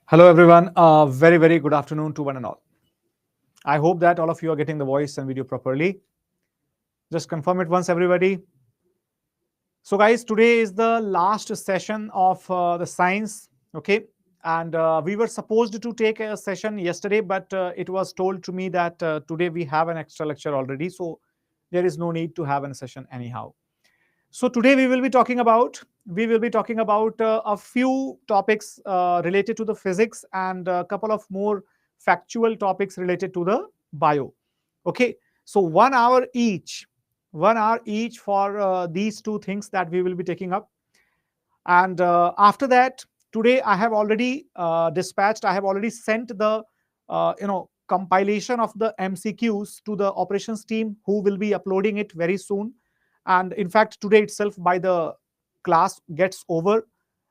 Hello, everyone. Very good afternoon to one and all. I hope that all of you are getting the voice and video properly. Just confirm it once, everybody. So, guys, today is the last session of the science. Okay. And we were supposed to take a session yesterday, but it was told to me that today we have an extra lecture already. So, there is no need to have a session anyhow. So today we will be talking about a few topics related to the physics and a couple of more factual topics related to the bio. Okay, so 1 hour each, 1 hour each for these two things that we will be taking up. And after that, today I have already dispatched. I have already sent the compilation of the MCQs to the operations team, who will be uploading it very soon. And in fact, today itself, by the class gets over,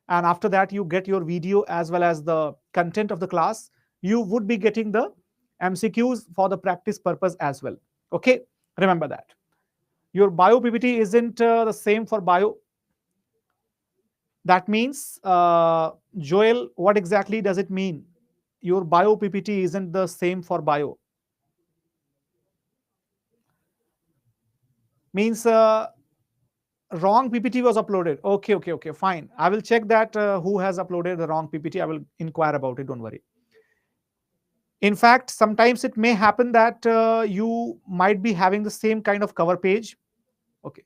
and after that you get your video as well as the content of the class, you would be getting the MCQs for the practice purpose as well. Okay, remember that your bio PPT isn't the same for bio. That means, Joel, what exactly does it mean? Your bio PPT isn't the same for bio. Means wrong PPT was uploaded. Okay, fine. I will check that who has uploaded the wrong PPT. I will inquire about it. Don't worry. In fact, sometimes it may happen that you might be having the same kind of cover page. Okay.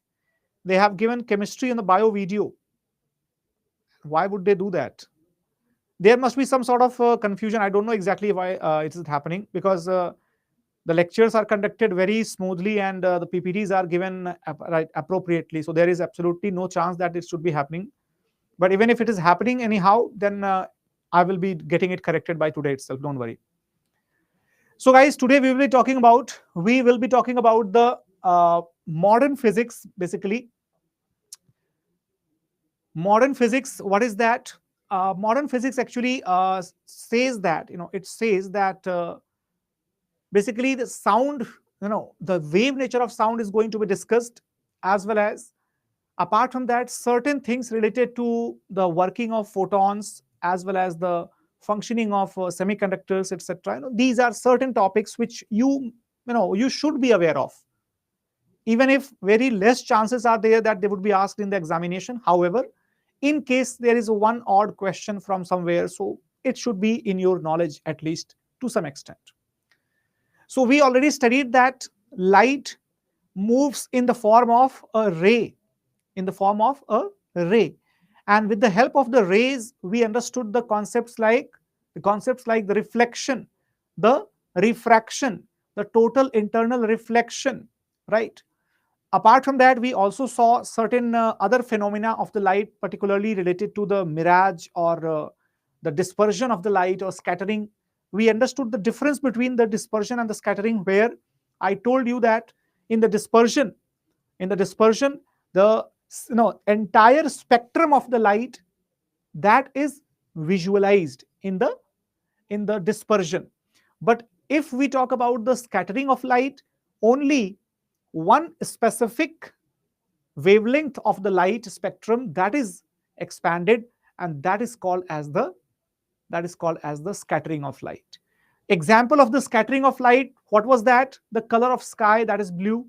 They have given chemistry in the bio video. Why would they do that? There must be some sort of confusion. I don't know exactly why it is happening, because the lectures are conducted very smoothly and the PPTs are given right appropriately. So there is absolutely no chance that it should be happening. But even if it is happening anyhow, then I will be getting it corrected by today itself. Don't worry. So guys, today we will be talking about the modern physics. Basically, modern physics, what is that? Modern physics actually says that, it says that basically the sound, the wave nature of sound is going to be discussed, as well as, apart from that, certain things related to the working of photons, as well as the functioning of semiconductors, etc. These are certain topics which you should be aware of, even if very less chances are there that they would be asked in the examination. However, in case there is one odd question from somewhere, so it should be in your knowledge at least to some extent. So we already studied that light moves in the form of a ray, and with the help of the rays, we understood the concepts like the reflection, the refraction, the total internal reflection, right? Apart from that, we also saw certain other phenomena of the light, particularly related to the mirage, or the dispersion of the light, or scattering. We understood the difference between the dispersion and the scattering, where I told you that in the dispersion, the entire spectrum of the light, that is visualized in the dispersion. But if we talk about the scattering of light, only one specific wavelength of the light spectrum that is expanded, and that is called as the scattering of light. Example of the scattering of light, what was that? The color of sky, that is blue,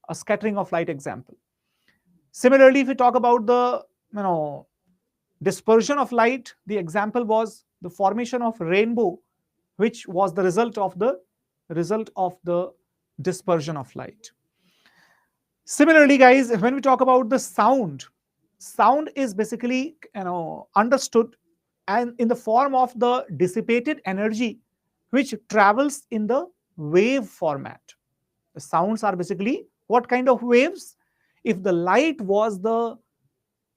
a scattering of light example. Similarly, if we talk about the dispersion of light, the example was the formation of rainbow, which was the result of the dispersion of light. Similarly, guys, when we talk about the sound is basically understood and in the form of the dissipated energy which travels in the wave format. The sounds are basically what kind of waves? If the light was the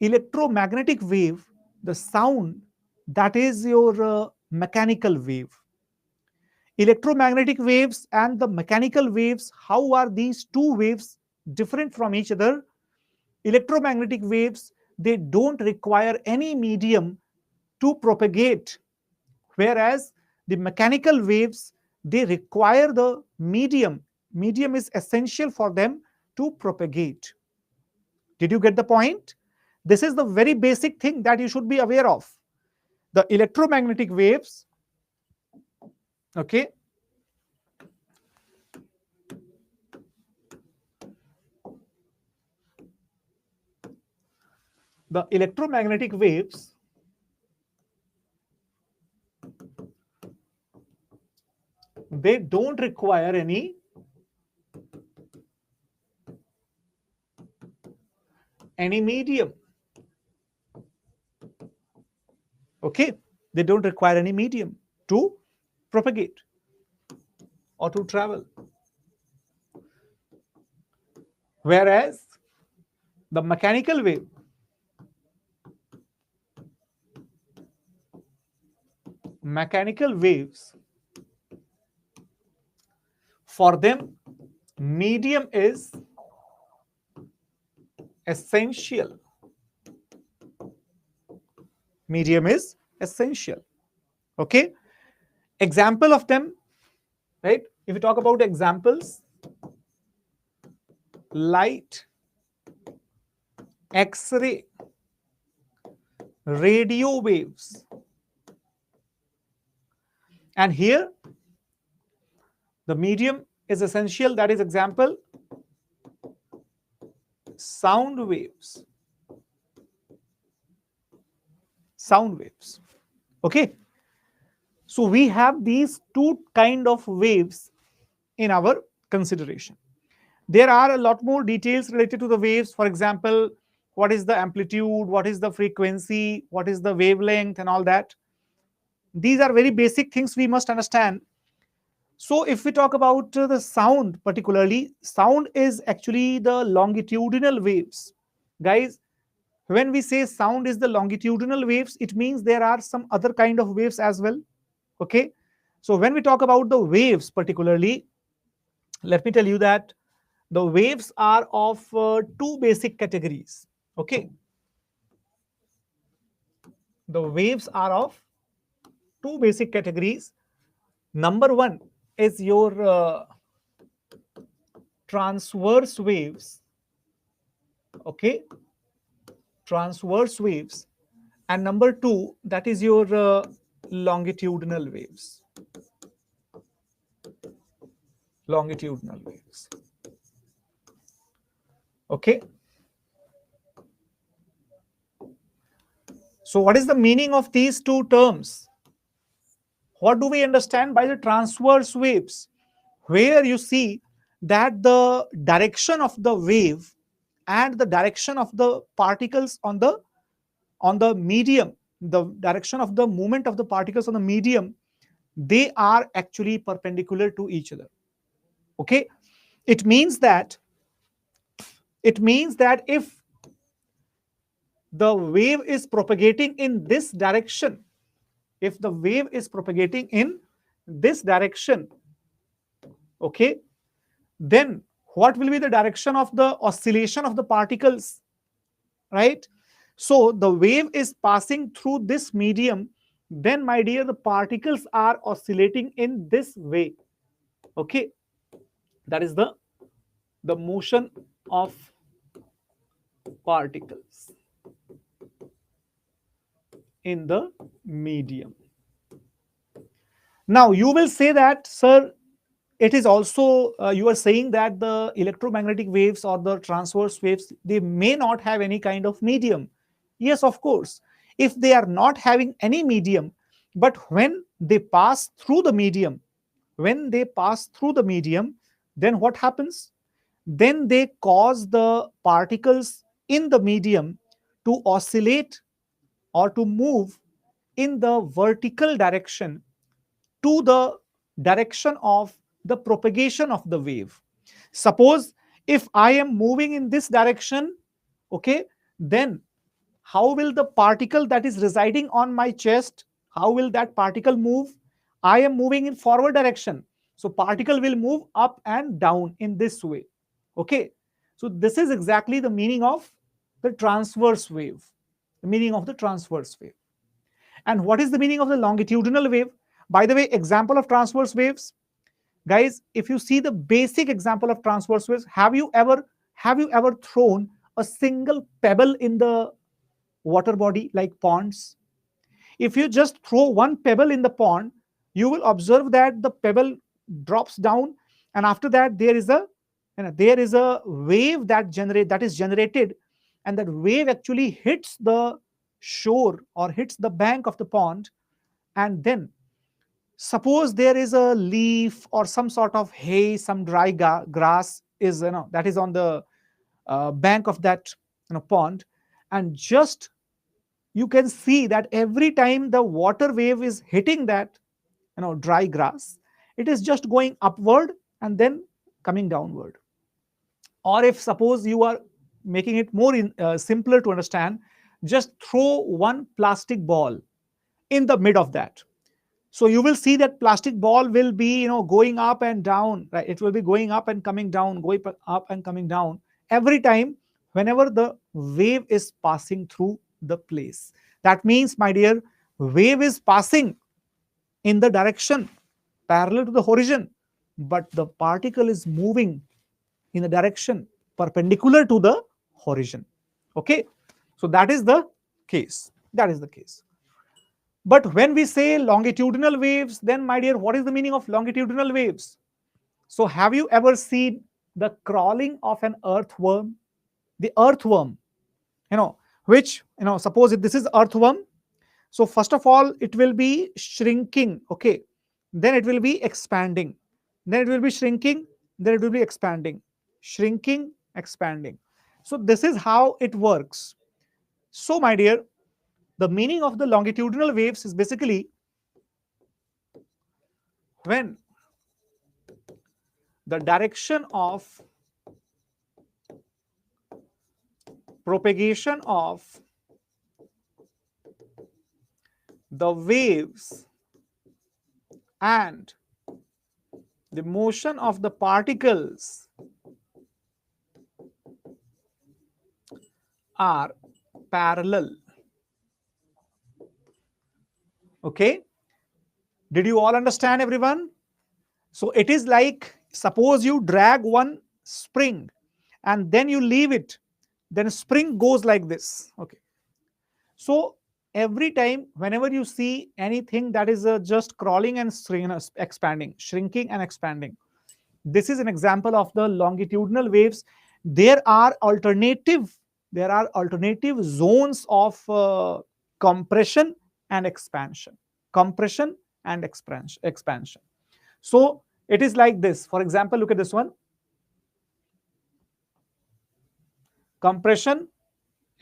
electromagnetic wave, the sound, that is your mechanical wave. Electromagnetic waves and the mechanical waves, how are these two waves different from each other? Electromagnetic waves, they don't require any medium to propagate, whereas the mechanical waves, they require the medium. Medium is essential for them to propagate. Did you get the point? This is the very basic thing that you should be aware of. The electromagnetic waves, okay, the electromagnetic waves they don't require any medium. Okay, they don't require any medium to propagate or to travel. Whereas the mechanical wave, mechanical waves, for them medium is essential. Medium is essential. Okay, example of them, right? If we talk about examples, light, X-ray, radio waves, and here the medium is essential. That is example, sound waves. Sound waves. Okay, so we have these two kind of waves in our consideration. There are a lot more details related to the waves. For example, what is the amplitude, what is the frequency, what is the wavelength, and all that. These are very basic things we must understand. So if we talk about the sound particularly, sound is actually the longitudinal waves. Guys, when we say sound is the longitudinal waves, it means there are some other kind of waves as well. Okay, so when we talk about the waves particularly, let me tell you that the waves are of two basic categories. Okay, the waves are of two basic categories. Number one is your transverse waves. Okay, transverse waves, and number two, that is your longitudinal waves. Longitudinal waves. Okay, so what is the meaning of these two terms? What do we understand by the transverse waves? Where you see that the direction of the wave and the direction of the particles on the medium, the direction of the movement of the particles on the medium, they are actually perpendicular to each other. Okay, it means that if the wave is propagating in this direction, if the wave is propagating in this direction, okay, then what will be the direction of the oscillation of the particles, right? So the wave is passing through this medium, then my dear, the particles are oscillating in this way. Okay, that is the motion of particles in the medium. Now you will say that, sir, it is also you are saying that the electromagnetic waves or the transverse waves, they may not have any kind of medium. Yes, of course, if they are not having any medium, but when they pass through the medium, then what happens? Then they cause the particles in the medium to oscillate or to move in the vertical direction to the direction of the propagation of the wave. Suppose if I am moving in this direction, okay, then how will the particle that is residing on my chest, how will that particle move? I am moving in forward direction, so particle will move up and down in this way. Okay, so this is exactly the meaning of the transverse wave, the meaning of the transverse wave. And what is the meaning of the longitudinal wave? By the way, example of transverse waves, guys, if you see the basic example of transverse waves, have you ever thrown a single pebble in the water body like ponds? If you just throw one pebble in the pond, you will observe that the pebble drops down, and after that there is a, there is a wave that is generated, and that wave actually hits the shore or hits the bank of the pond. And then suppose there is a leaf or some sort of hay, some dry grass is, that is on the bank of that, pond, and just you can see that every time the water wave is hitting that, dry grass, it is just going upward and then coming downward. Or if suppose you are making it more simpler to understand, just throw one plastic ball in the mid of that. So you will see that plastic ball will be, going up and down, right? It will be going up and coming down, going up and coming down every time whenever the wave is passing through the place. That means, my dear, wave is passing in the direction parallel to the horizon, but the particle is moving in the direction perpendicular to the horizon. Okay, so that is the case. That is the case. But when we say longitudinal waves, then, my dear, what is the meaning of longitudinal waves? So have you ever seen the crawling of an earthworm? The earthworm, which, suppose if this is earthworm, so first of all, it will be shrinking, okay? Then it will be expanding. Then it will be shrinking. Then it will be expanding. Shrinking, expanding. So this is how it works. So, my dear, the meaning of the longitudinal waves is basically when the direction of propagation of the waves and the motion of the particles are parallel. Okay, did you all understand, everyone? So it is like, suppose you drag one spring and then you leave it, then spring goes like this. Okay, so every time whenever you see anything that is just crawling and expanding, shrinking and expanding, this is an example of the longitudinal waves. There are alternative zones of compression and expansion. Compression and expansion. So it is like this. For example, look at this one. Compression,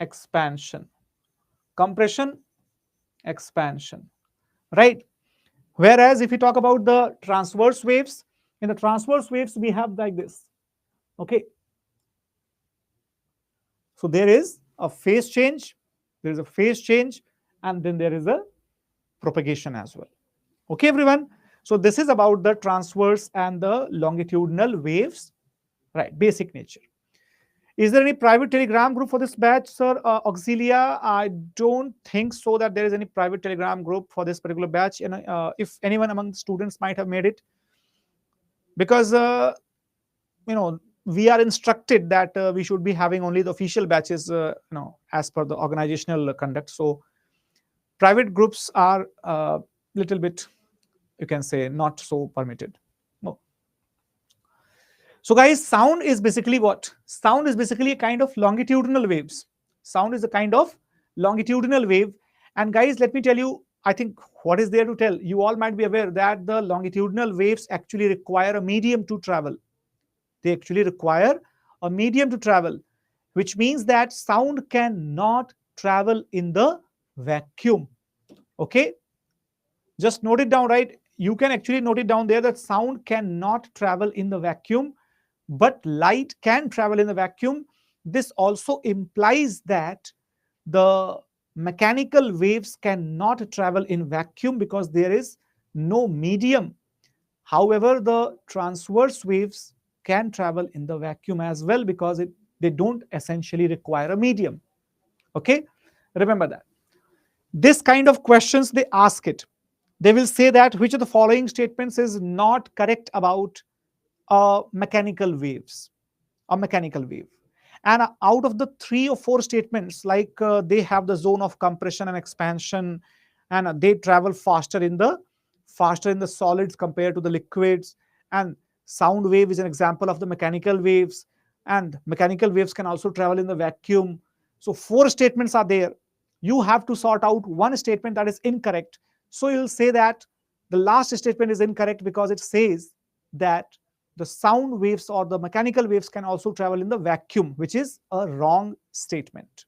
expansion. Compression, expansion. Right? Whereas if we talk about the transverse waves, in the transverse waves we have like this. Okay. So there is a phase change, there is a phase change, and then there is a propagation as well. Okay, everyone. So this is about the transverse and the longitudinal waves, right? Basic nature. Is there any private Telegram group for this batch, sir? Auxilia, I don't think so that there is any private Telegram group for this particular batch. And if anyone among the students might have made it, because we are instructed that we should be having only the official batches, as per the organizational conduct. So private groups are little bit, you can say, not so permitted. No. So guys, sound is basically what? Sound is basically a kind of longitudinal waves. Sound is a kind of longitudinal wave. And guys, let me tell you, I think what is there to tell? You all might be aware that the longitudinal waves actually require a medium to travel. They actually require a medium to travel, which means that sound cannot travel in the vacuum. Okay? Just note it down, right? You can actually note it down there that sound cannot travel in the vacuum, but light can travel in the vacuum. This also implies that the mechanical waves cannot travel in vacuum because there is no medium. However, the transverse waves can travel in the vacuum as well because they don't essentially require a medium. Okay, remember that. This kind of questions, they ask it. They will say that which of the following statements is not correct about mechanical waves, a mechanical wave. And out of the 3 or 4 statements, like they have the zone of compression and expansion, and they travel faster in the solids compared to the liquids. And sound wave is an example of the mechanical waves, and mechanical waves can also travel in the vacuum. So 4 statements are there. You have to sort out one statement that is incorrect. So you'll say that the last statement is incorrect because it says that the sound waves or the mechanical waves can also travel in the vacuum, which is a wrong statement.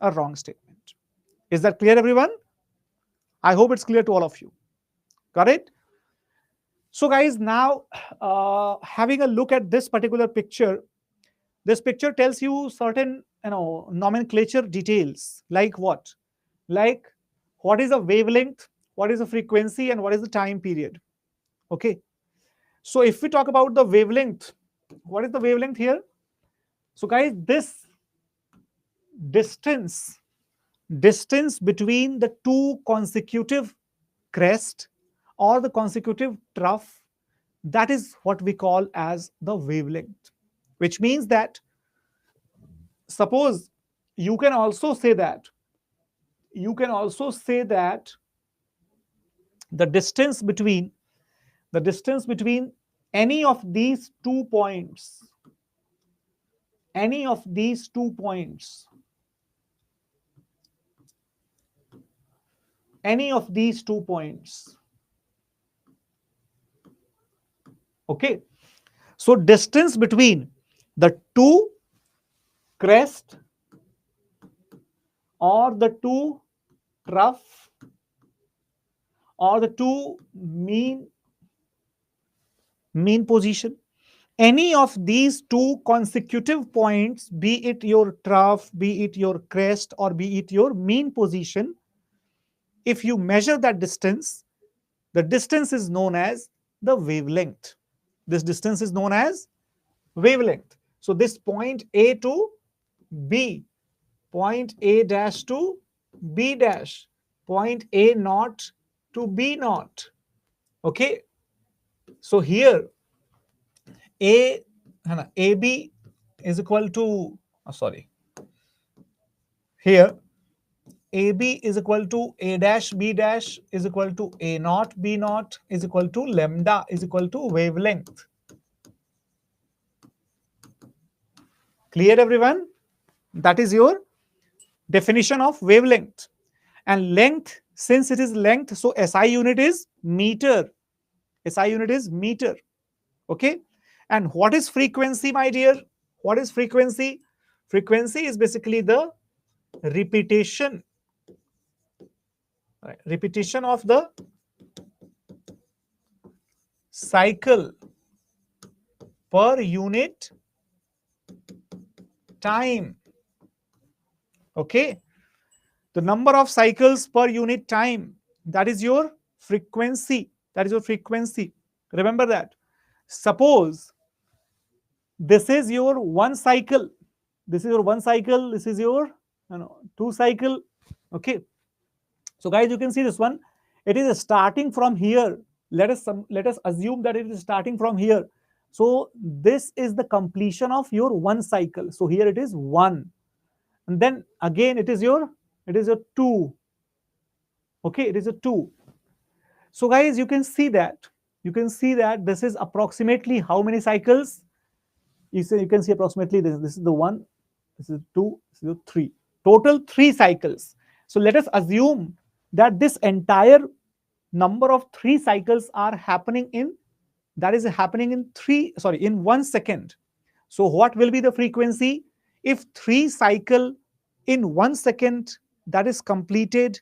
A wrong statement. Is that clear, everyone? I hope it's clear to all of you. Got it? So guys, now having a look at this particular picture, this picture tells you certain nomenclature details, like what? Like what is a wavelength, what is a frequency, and what is the time period. Okay. So if we talk about the wavelength, what is the wavelength here? So guys, this distance between the two consecutive crest or the consecutive trough, that is what we call as the wavelength. Which means that, suppose you can also say that the distance between any of these 2 points, okay. So distance between the two crest or the two trough or the two mean position, any of these two consecutive points, be it your trough, be it your crest, or be it your mean position, if you measure that distance, the distance is known as the wavelength. This distance is known as wavelength. So this point A to B, point A dash to B dash, point A naught to B naught. Okay. So here AB is equal to, here AB is equal to A dash B dash is equal to A naught B naught is equal to lambda is equal to wavelength. Clear, everyone? That is your definition of wavelength. And length, since it is length, so SI unit is meter. SI unit is meter. Okay. And what is frequency, my dear? What is frequency? Frequency is basically the repetition, right, repetition of the cycle per unit time. Okay. The number of cycles per unit time, that is your frequency. That is your frequency. Remember that. Suppose this is your one cycle. This is your one cycle. This is your 2 cycle. Okay. So guys, you can see this one. It is starting from here. Let us assume that it is starting from here. So this is the completion of your one cycle. So here it is 1. And then again it is your 2. Okay, it is a 2. So guys, you can see that this is approximately how many cycles? You can see approximately this is the 1, this is 2, this is the 3. Total 3 cycles. So let us assume that this entire number of 3 cycles are happening in 1 second. So what will be the frequency? If 3 cycle in 1 second that is completed,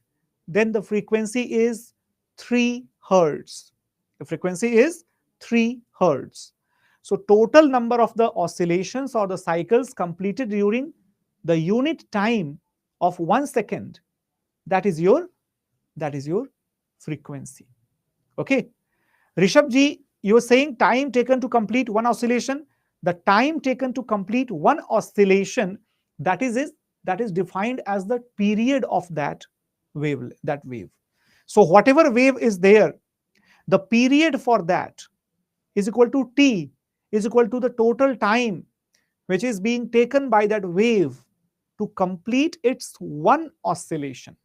then the frequency is 3 hertz. The frequency is 3 hertz. So total number of the oscillations or the cycles completed during the unit time of 1 second, that is your frequency. Okay. Rishabh ji, you are saying time taken to complete one oscillation. The time taken to complete one oscillation, that is defined as the period of that wave. So whatever wave is there, the period for that is equal to T, is equal to the total time which is being taken by that wave to complete its one oscillation.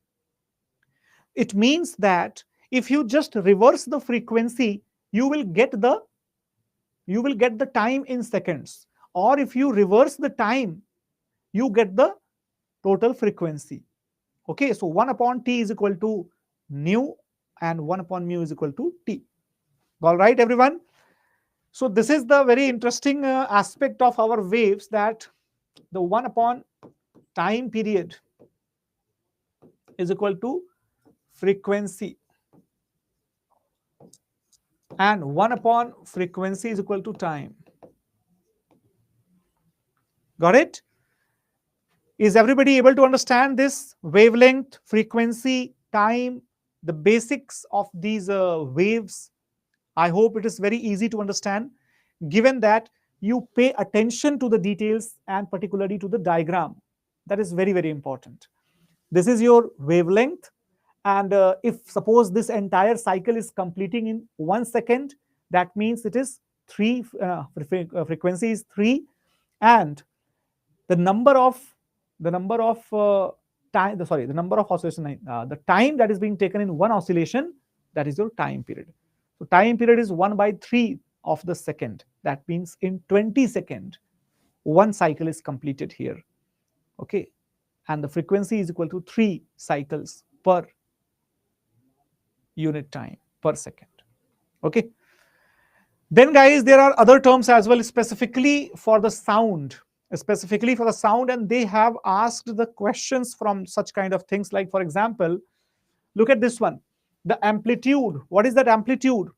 it means that if you just reverse the frequency, you will get the time in seconds, or if you reverse the time, you get the total frequency. Okay, so 1 upon t is equal to nu, and 1 upon mu is equal to t. All right, everyone. So this is the very interesting aspect of our waves, that the 1 upon time period is equal to frequency, and 1 upon frequency is equal to time. Got it? Is everybody able to understand this? Wavelength, frequency, time, the basics of these waves. I hope it is very easy to understand, given that you pay attention to the details and particularly to the diagram. That is very, very important. This is your wavelength, and if suppose this entire cycle is completing in 1 second, that means it is 3, frequency is 3, and the number of time, sorry, the number of oscillation, the time that is being taken in one oscillation, that is your time period. So time period is 1/3 of the second. That means in 20 seconds, one cycle is completed here. Okay, and the frequency is equal to 3 cycles per unit time per second. Okay. Then guys, there are other terms as well, specifically for the sound, and they have asked the questions from such kind of things. Like, for example, look at this one, the amplitude. What is that amplitude?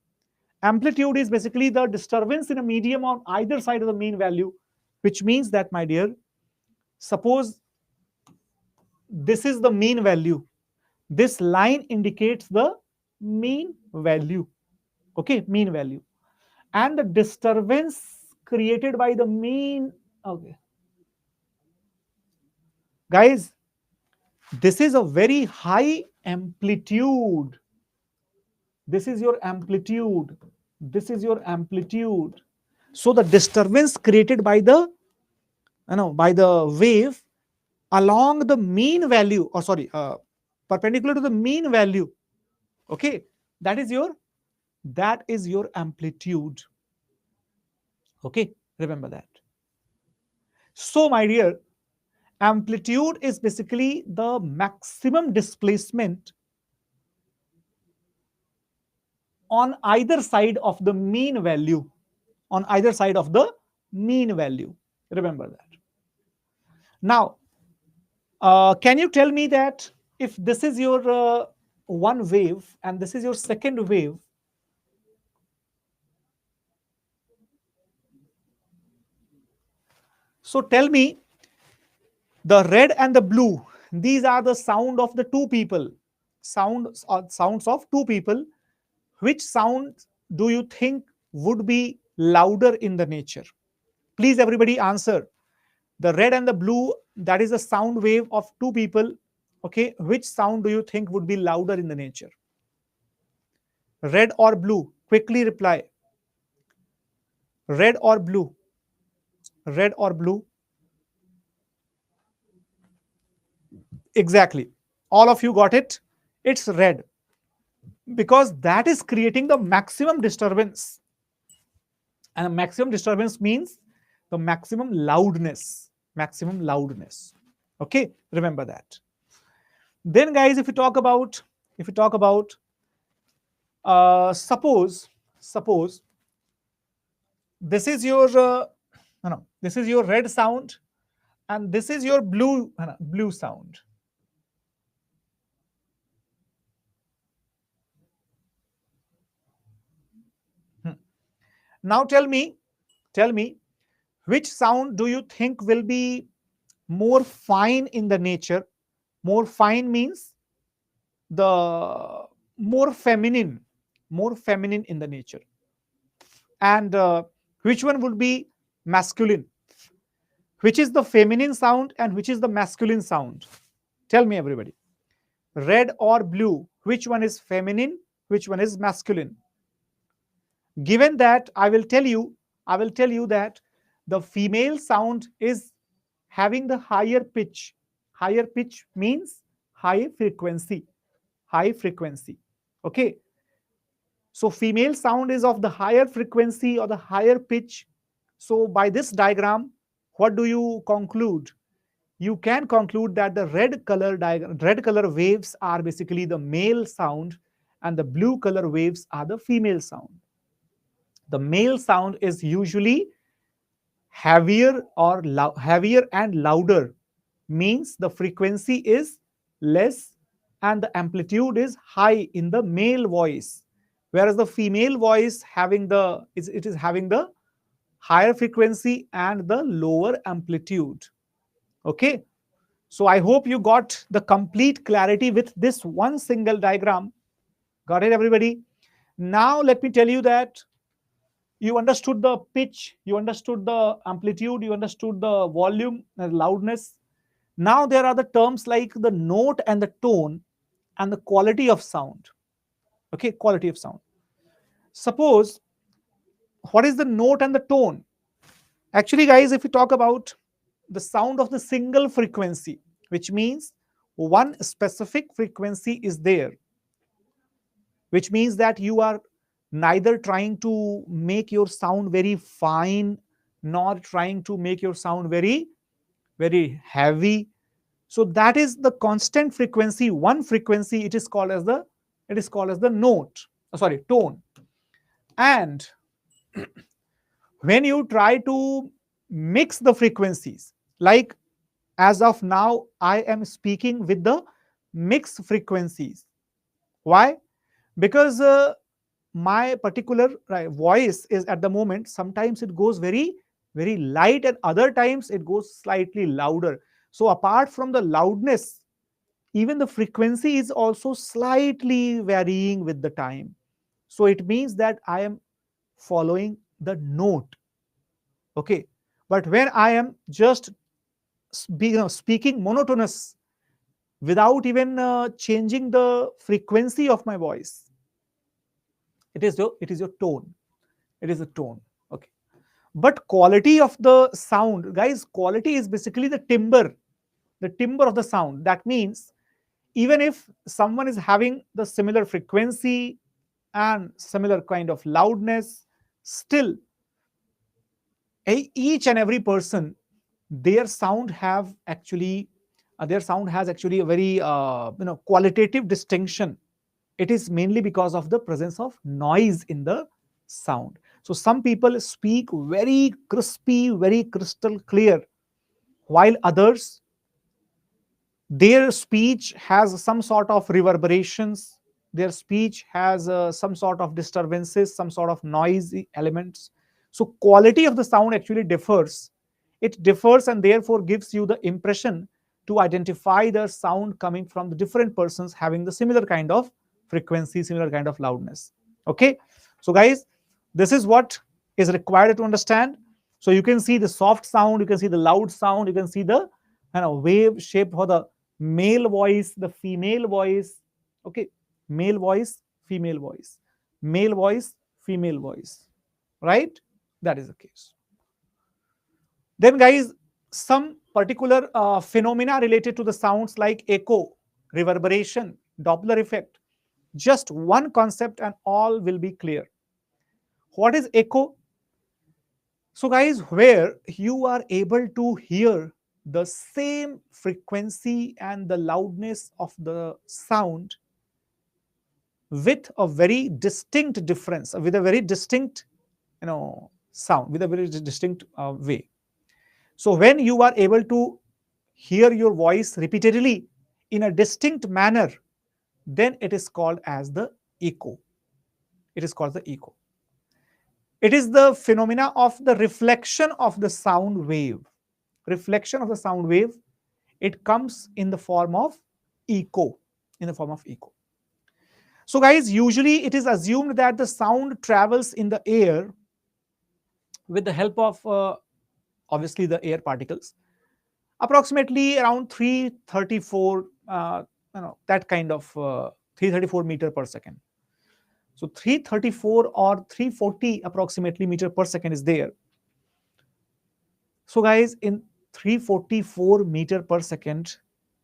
Amplitude is basically the disturbance in a medium on either side of the mean value, which means that, my dear, suppose this is the mean value. This line indicates the mean value. Okay, mean value. And the disturbance created by the mean. Okay, guys, this is a very high amplitude. This is your amplitude. This is your amplitude. So the disturbance created by the wave along the mean value, or sorry, perpendicular to the mean value. Okay, that is your amplitude. Okay, remember that. So, my dear, amplitude is basically the maximum displacement on either side of the mean value. On either side of the mean value. Remember that. Now, can you tell me that if this is your one wave and this is your second wave, so tell me, the red and the blue, these are the sound of the two people. Sounds of two people. Which sound do you think would be louder in the nature? Please, everybody, answer. The red and the blue, that is a sound wave of two people. Okay, which sound do you think would be louder in the nature? Red or blue? Quickly reply. Red or blue? Red or blue? Exactly. All of you got it. It's red, because that is creating the maximum disturbance. And a maximum disturbance means the maximum loudness. Maximum loudness. Okay, remember that. Then, guys, if you talk about suppose this is your this is your red sound, and this is your blue sound. Now tell me, which sound do you think will be more fine in the nature? More fine means the more feminine in the nature. And which one would be masculine? Which is the feminine sound and which is the masculine sound? Tell me, everybody. Red or blue, which one is feminine, which one is masculine? Given that, I will tell you that the female sound is having the higher pitch. Higher pitch means high frequency. high frequency. Okay, so female sound is of the higher frequency or the higher pitch. So by this diagram, what do you conclude? You can conclude that the red color waves are basically the male sound, and the blue color waves are the female sound. The male sound is usually heavier or heavier and louder, means the frequency is less and the amplitude is high in the male voice, whereas the female voice having the it is having the higher frequency and the lower amplitude. Okay, so I hope you got the complete clarity with this one single diagram. Got it, everybody? Now let me tell you that you understood the pitch, you understood the amplitude, you understood the volume and loudness. Now there are the terms like the note and the tone and the quality of sound. Okay, quality of sound. Suppose, what is the note and the tone? Actually, guys, if we talk about the sound of the single frequency, which means one specific frequency is there, which means that you are neither trying to make your sound very fine nor trying to make your sound very heavy. So that is the constant frequency, one frequency. It is called as the note, sorry, tone. And when you try to mix the frequencies, like as of now I am speaking with the mixed frequencies. Why? Because my particular voice is at the moment, sometimes it goes very light and other times it goes slightly louder. So apart from the loudness, even the frequency is also slightly varying with the time. So it means that I am following the note. Okay, but when I am just speaking monotonous without even changing the frequency of my voice, it is your tone. It is a tone. Okay, but quality of the sound, guys, quality is basically the timbre of the sound. That means even if someone is having the similar frequency and similar kind of loudness, still each and every person, their sound have actually their sound has actually a very qualitative distinction. It is mainly because of the presence of noise in the sound. So some people speak very crispy, very crystal clear, while others, their speech has some sort of reverberations, their speech has some sort of disturbances, some sort of noisy elements. So quality of the sound actually differs. It differs and therefore gives you the impression to identify the sound coming from the different persons having the similar kind of frequency, similar kind of loudness. Okay, so guys, this is what is required to understand. So you can see the soft sound, you can see the loud sound, you can see the wave shape for the male voice, the female voice. Okay, male voice, female voice, male voice, female voice, right? That is the case. Then guys, some particular phenomena related to the sounds like echo, reverberation, Doppler effect. Just one concept and all will be clear. What is echo? So guys, where you are able to hear the same frequency and the loudness of the sound with a very distinct difference, with a very distinct sound, with a very distinct way. So when you are able to hear your voice repeatedly in a distinct manner, then it is called as the echo. It is called the echo. It is the phenomena of the reflection of the sound wave. Reflection of the sound wave, it comes in the form of echo. In the form of echo. So guys, usually it is assumed that the sound travels in the air with the help of obviously the air particles, approximately around 334 that kind of 334 meter per second. So 334 or 340 approximately meter per second is there. So guys, in 344 meter per second,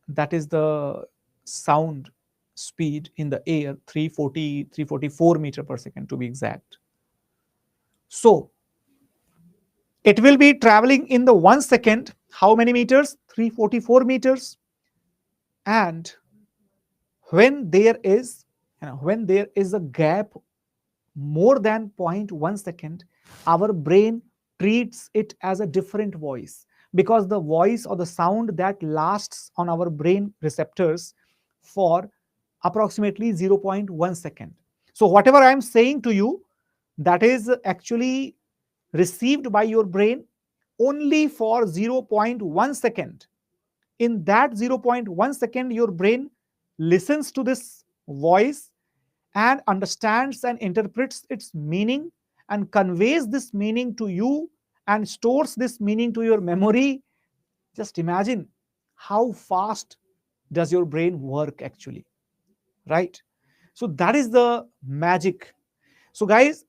that is the sound speed in the air, 340, 344 meter per second to be exact. So it will be traveling in the 1 second, how many meters? 344 meters. And when there is, when there is a gap more than zero point 0.1 second, our brain treats it as a different voice, because the voice or the sound that lasts on our brain receptors for approximately 0.1 second. So whatever I am saying to you, that is actually received by your brain only for 0.1 second. In that 0.1 second, your brain listens to this voice and understands and interprets its meaning and conveys this meaning to you and stores this meaning to your memory. Just imagine how fast does your brain work actually, right? So that is the magic. So guys,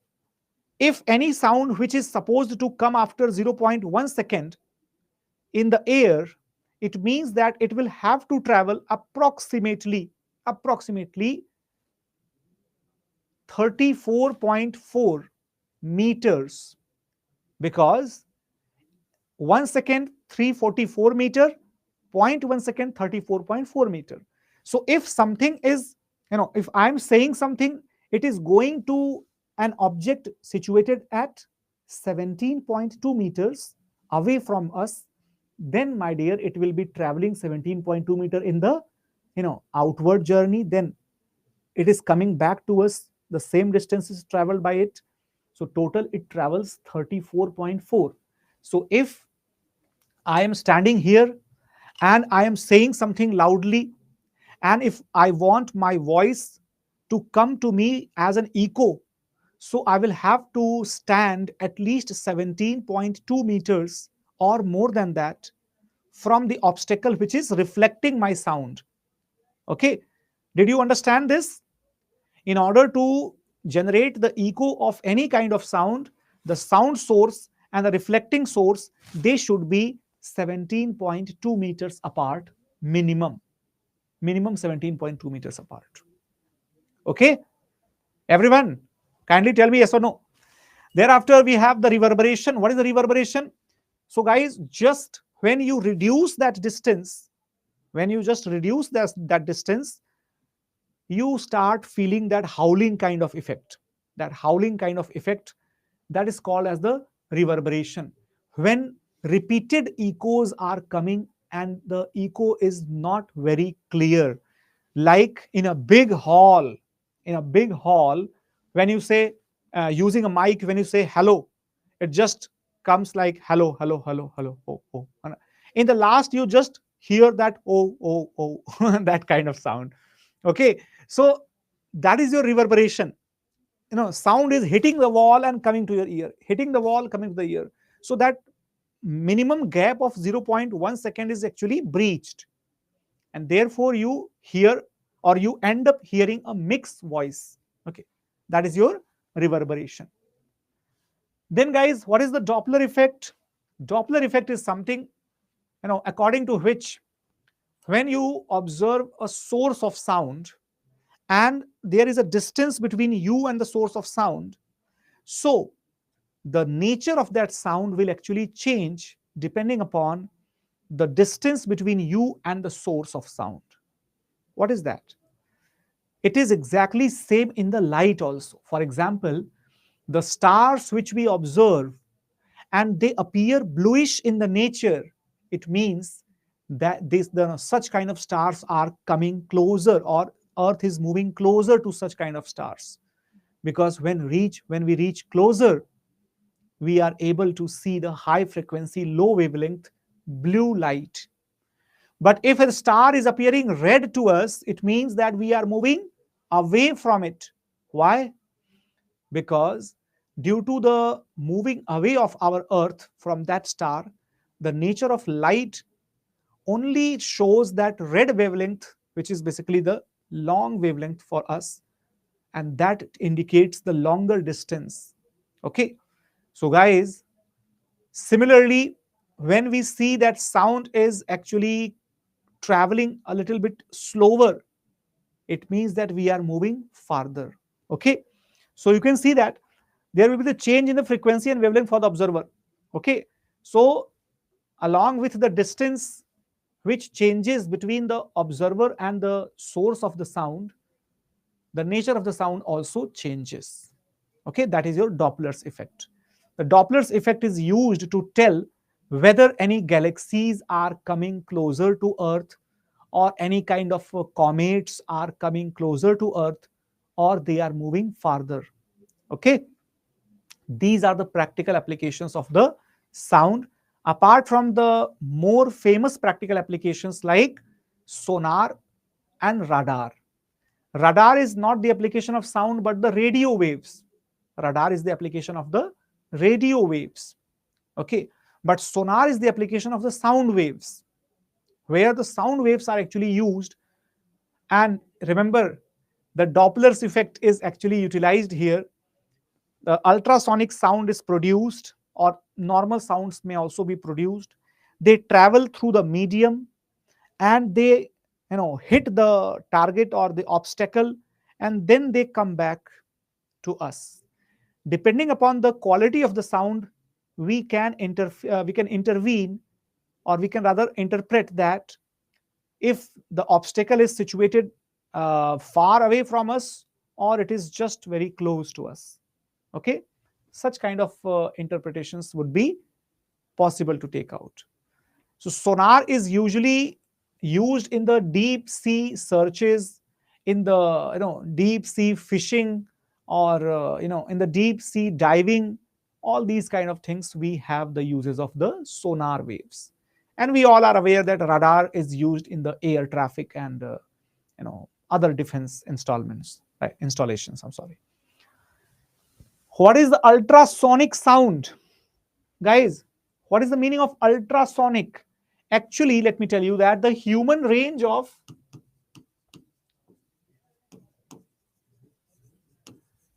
if any sound which is supposed to come after 0.1 second in the air, it means that it will have to travel approximately 34.4 meters, because 1 second 344 meter, 0.1 second 34.4 meter. So if something is, if I'm saying something, it is going to an object situated at 17.2 meters away from us, then my dear, it will be traveling 17.2 meter in the outward journey, then it is coming back to us, the same distance is traveled by it, so total it travels 34.4. So if I am standing here and I am saying something loudly, and if I want my voice to come to me as an echo, so I will have to stand at least 17.2 meters or more than that from the obstacle which is reflecting my sound. Okay, did you understand this? In order to generate the echo of any kind of sound, the sound source and the reflecting source, they should be 17.2 meters apart minimum. Minimum 17.2 meters apart. Okay, everyone, kindly tell me yes or no. Thereafter, we have the reverberation. What is the reverberation? So guys, just when you reduce that distance, when you just reduce that distance, you start feeling that howling kind of effect. That howling kind of effect, that is called as the reverberation. When repeated echoes are coming and the echo is not very clear, like in a big hall, when you say, using a mic, when you say hello, it just comes like hello, hello, hello, hello, oh, oh. In the last, you just hear that oh, oh, oh, that kind of sound. Okay, so that is your reverberation. Sound is hitting the wall and coming to your ear, hitting the wall, coming to the ear. So that minimum gap of 0.1 second is actually breached, and therefore you hear, or you end up hearing, a mixed voice. Okay, that is your reverberation. Then guys, what is the Doppler effect? Doppler effect is something, according to which, when you observe a source of sound and there is a distance between you and the source of sound, so the nature of that sound will actually change depending upon the distance between you and the source of sound. What is that? It is exactly same in the light also. For example, the stars which we observe and they appear bluish in the nature, it means that such kind of stars are coming closer, or Earth is moving closer to such kind of stars. Because when we reach closer, we are able to see the high frequency, low wavelength blue light. But if a star is appearing red to us, it means that we are moving away from it. Why? Because due to the moving away of our Earth from that star, the nature of light only shows that red wavelength, which is basically the long wavelength for us, and that indicates the longer distance. Okay, so guys, similarly, when we see that sound is actually traveling a little bit slower, it means that we are moving farther. Okay, so you can see that there will be the change in the frequency and wavelength for the observer. Okay, so along with the distance which changes between the observer and the source of the sound, the nature of the sound also changes. Okay, that is your Doppler's effect. The Doppler's effect is used to tell whether any galaxies are coming closer to Earth, or any kind of comets are coming closer to Earth, or they are moving farther. Okay, these are the practical applications of the sound, apart from the more famous practical applications like sonar and radar. Radar is not the application of sound but the radio waves. Radar is the application of the radio waves. Okay, but sonar is the application of the sound waves, where the sound waves are actually used. And remember, the Doppler's effect is actually utilized here. The ultrasonic sound is produced, or normal sounds may also be produced. They travel through the medium and they hit the target or the obstacle, and then they come back to us. Depending upon the quality of the sound, we can intervene, or we can rather interpret that if the obstacle is situated far away from us, or it is just very close to us. Okay, such kind of interpretations would be possible to take out. So sonar is usually used in the deep sea searches, in the deep sea fishing, or in the deep sea diving. All these kind of things, we have the uses of the sonar waves. And we all are aware that radar is used in the air traffic and other defense installations. I'm sorry. What is the ultrasonic sound? Guys, what is the meaning of ultrasonic? Actually, let me tell you that the human range of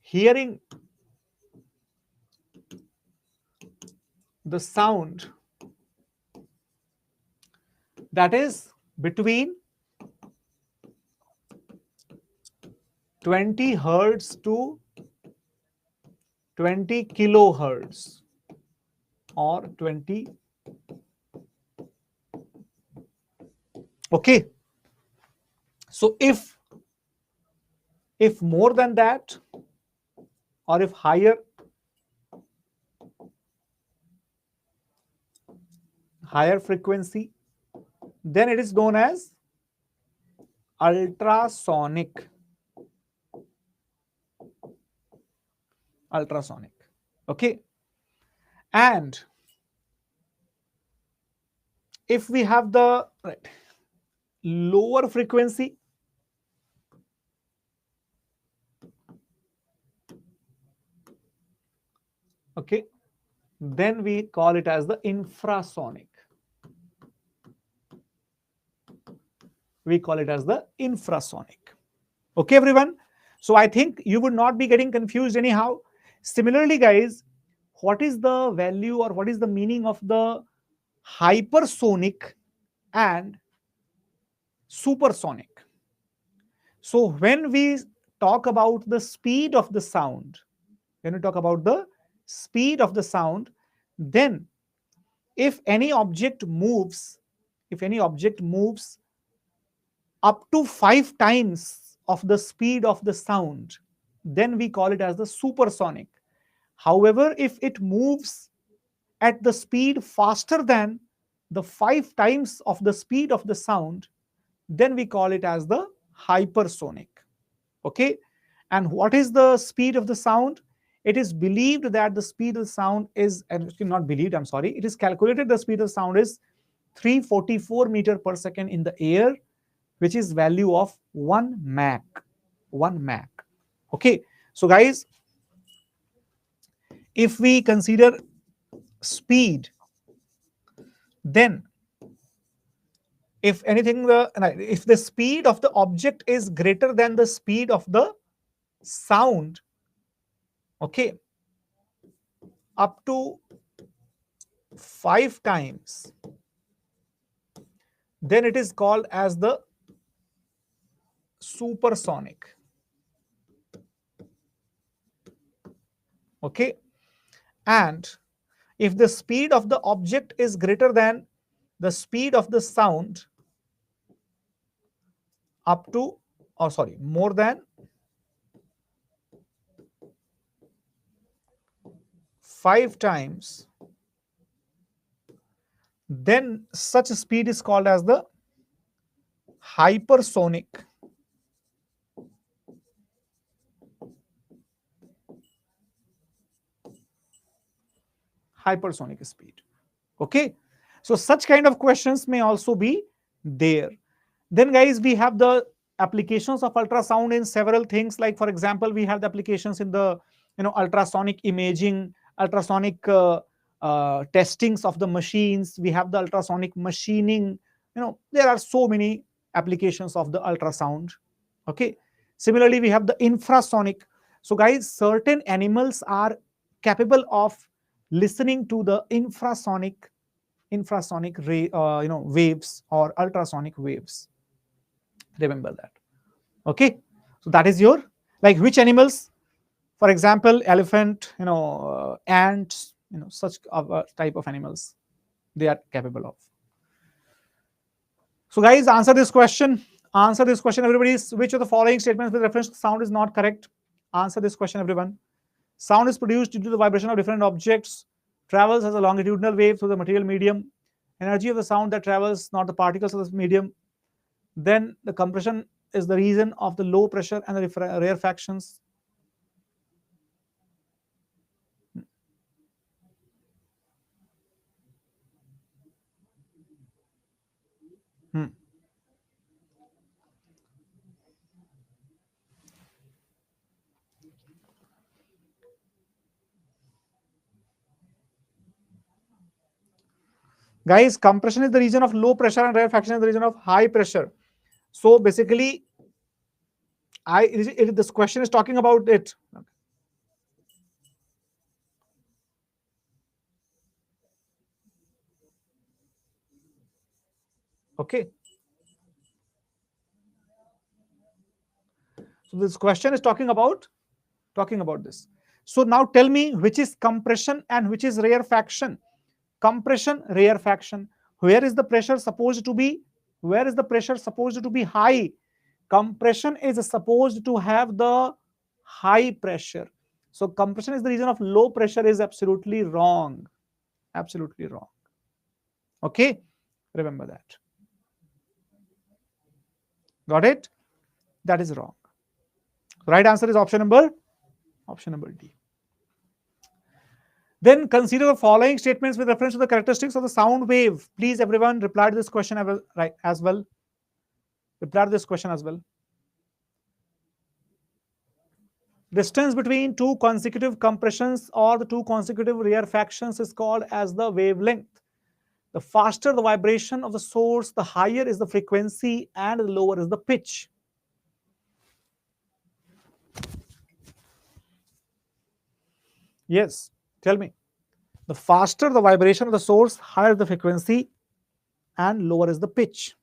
hearing the sound, that is between 20 hertz to 20 kilohertz, or 20. Okay, so if more than that, or if higher frequency, then it is known as ultrasonic. Okay, and if we have the lower frequency, okay, then we call it as the infrasonic. Okay, everyone. So I think you would not be getting confused anyhow. Similarly, guys, what is the value, or what is the meaning of the hypersonic and supersonic? So when we talk about the speed of the sound, then if any object moves up to 5 times of the speed of the sound, then we call it as the supersonic. However, if it moves at the speed faster than the 5 times of the speed of the sound, then we call it as the hypersonic. Okay, and what is the speed of the sound? It is believed that the speed of the sound is, not believed, I'm sorry, it is calculated the speed of the sound is 344 meter per second in the air, which is value of 1 Mach. Okay, so guys, if we consider speed, then if the speed of the object is greater than the speed of the sound, okay, up to 5 times, then it is called as the supersonic. Okay, and if the speed of the object is greater than the speed of the sound up to, or sorry, more than 5 times, then such speed is called as the hypersonic. Hypersonic speed. Okay, so such kind of questions may also be there. Then guys, we have the applications of ultrasound in several things. Like for example, we have the applications in the ultrasonic imaging, ultrasonic testings of the machines. We have the ultrasonic machining. There are so many applications of the ultrasound. Okay, similarly we have the infrasonic. So guys, certain animals are capable of listening to the infrasonic waves or ultrasonic waves. Remember that. Okay, so that is your, like, which animals? For example, elephant, ants, such type of animals they are capable of. So guys, answer this question. Answer this question, everybody. Which of the following statements with reference to sound is not correct? Answer this question, everyone. Sound is produced due to the vibration of different objects, travels as a longitudinal wave through the material medium. Energy of the sound that travels, not the particles of the medium. Then the compression is the reason of the low pressure and the rarefactions. Guys, compression is the region of low pressure and rarefaction is the region of high pressure. So basically, this question is talking about it. Okay. So this question is talking about this. So now tell me which is compression and which is rarefaction. Compression, rarefaction. Where is the pressure supposed to be? Where is the pressure supposed to be high? Compression is supposed to have the high pressure. So compression is the region of low pressure is absolutely wrong. Absolutely wrong. Okay, remember that. Got it? That is wrong. Right answer is option number D. Then consider the following statements with reference to the characteristics of the sound wave. Please, everyone, reply to this question as well. Reply to this question as well. Distance between two consecutive compressions or the two consecutive rarefactions is called as the wavelength. The faster the vibration of the source, the higher is the frequency and the lower is the pitch. Yes, tell me. The faster the vibration of the source, higher the frequency and lower is the pitch.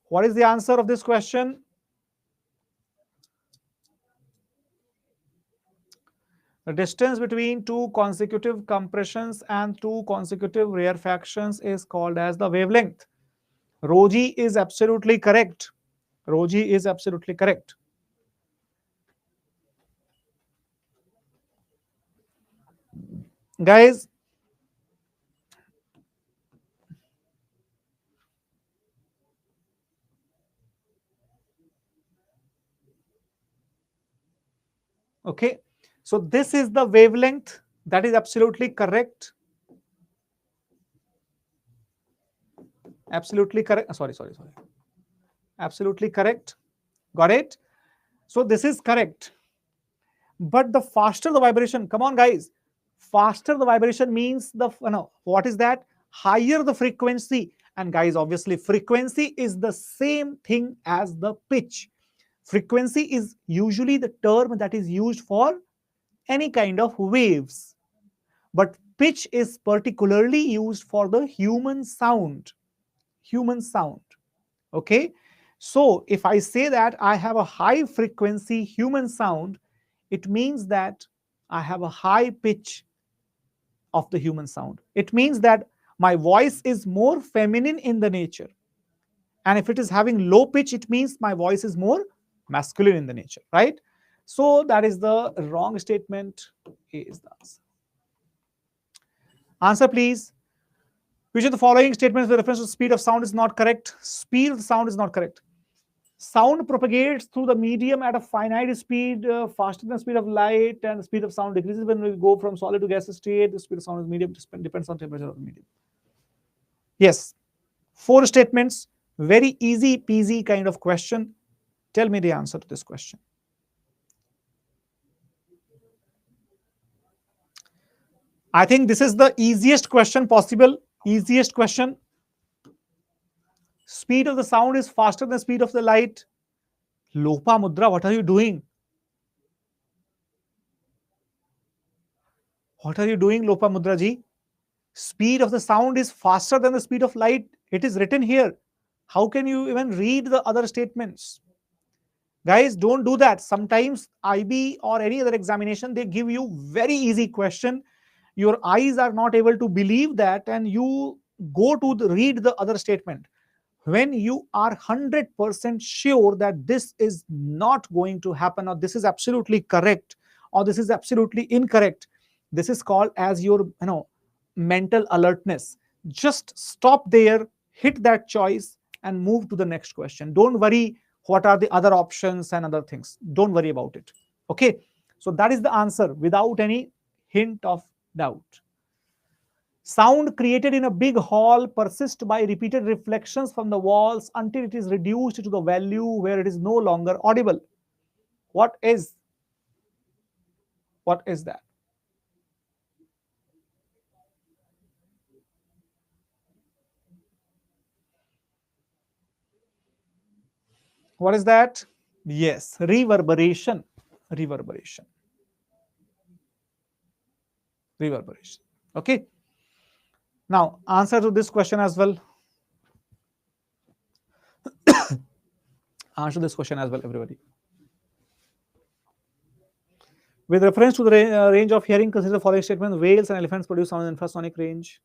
What is the answer of this question? The distance between two consecutive compressions and two consecutive rarefactions is called as the wavelength. Roji is absolutely correct. Roji is absolutely correct. Guys, okay, so this is the wavelength. That is absolutely correct. Absolutely correct. Sorry. Absolutely correct. Got it? So this is correct. But the faster the vibration, come on guys, faster the vibration means what is that? Higher the frequency. And guys, obviously frequency is the same thing as the pitch. Frequency is usually the term that is used for any kind of waves. But pitch is particularly used for the human sound. Human sound. Okay. So if I say that I have a high frequency human sound, it means that I have a high pitch of the human sound. It means that my voice is more feminine in the nature. And if it is having low pitch, it means my voice is more masculine in the nature, right? So that is the wrong statement. A is the answer. Answer, please. Which of the following statements with reference to speed of sound is not correct? Speed of sound is not correct. Sound propagates through the medium at a finite speed, faster than the speed of light, and the speed of sound decreases when we go from solid to gas state. The speed of sound is medium, depends on temperature of the medium. Yes, 4 statements, very easy peasy kind of question. Tell me the answer to this question. I think this is the easiest question possible. Easiest question. Speed of the sound is faster than the speed of the light. Lopa Mudra, what are you doing? What are you doing, Lopa Mudra ji? Speed of the sound is faster than the speed of light. It is written here. How can you even read the other statements? Guys, don't do that. Sometimes IB or any other examination, they give you very easy question. Your eyes are not able to believe that, and you go to read the other statement. When you are 100% sure that this is not going to happen, or this is absolutely correct, or this is absolutely incorrect, this is called as your mental alertness. Just stop there, hit that choice, and move to the next question. Don't worry what are the other options and other things. Don't worry about it. Okay, so that is the answer without any hint of doubt. Sound created in a big hall persists by repeated reflections from the walls until it is reduced to the value where it is no longer audible. What is that? What is that? Yes, reverberation. Reverberation. Reverberation. Okay. Now, answer to this question as well. Answer this question as well, everybody. With reference to the range of hearing, consider the following statement. Whales and elephants produce sound in infrasonic range.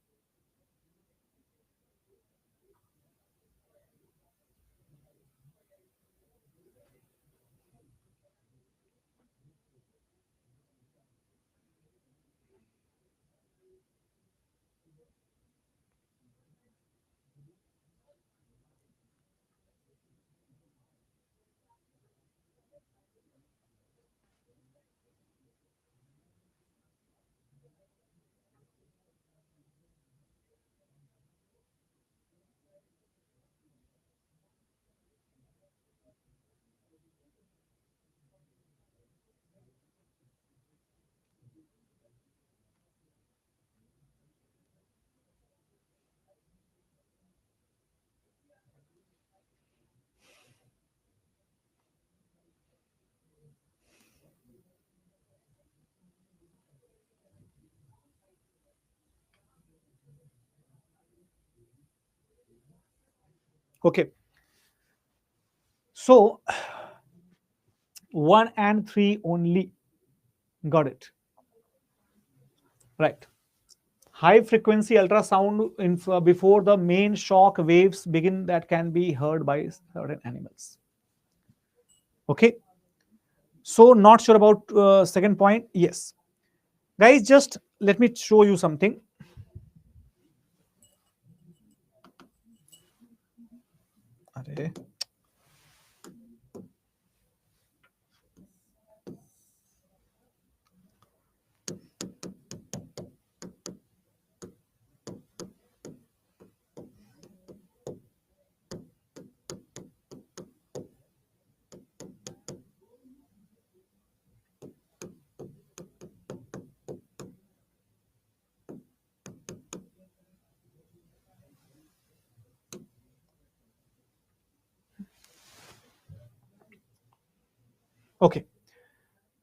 Okay. So 1 and 3 only. Got it. Right. High frequency ultrasound before the main shock waves begin that can be heard by certain animals. Okay. So not sure about second point. Yes. Guys, just let me show you something. Array. Okay.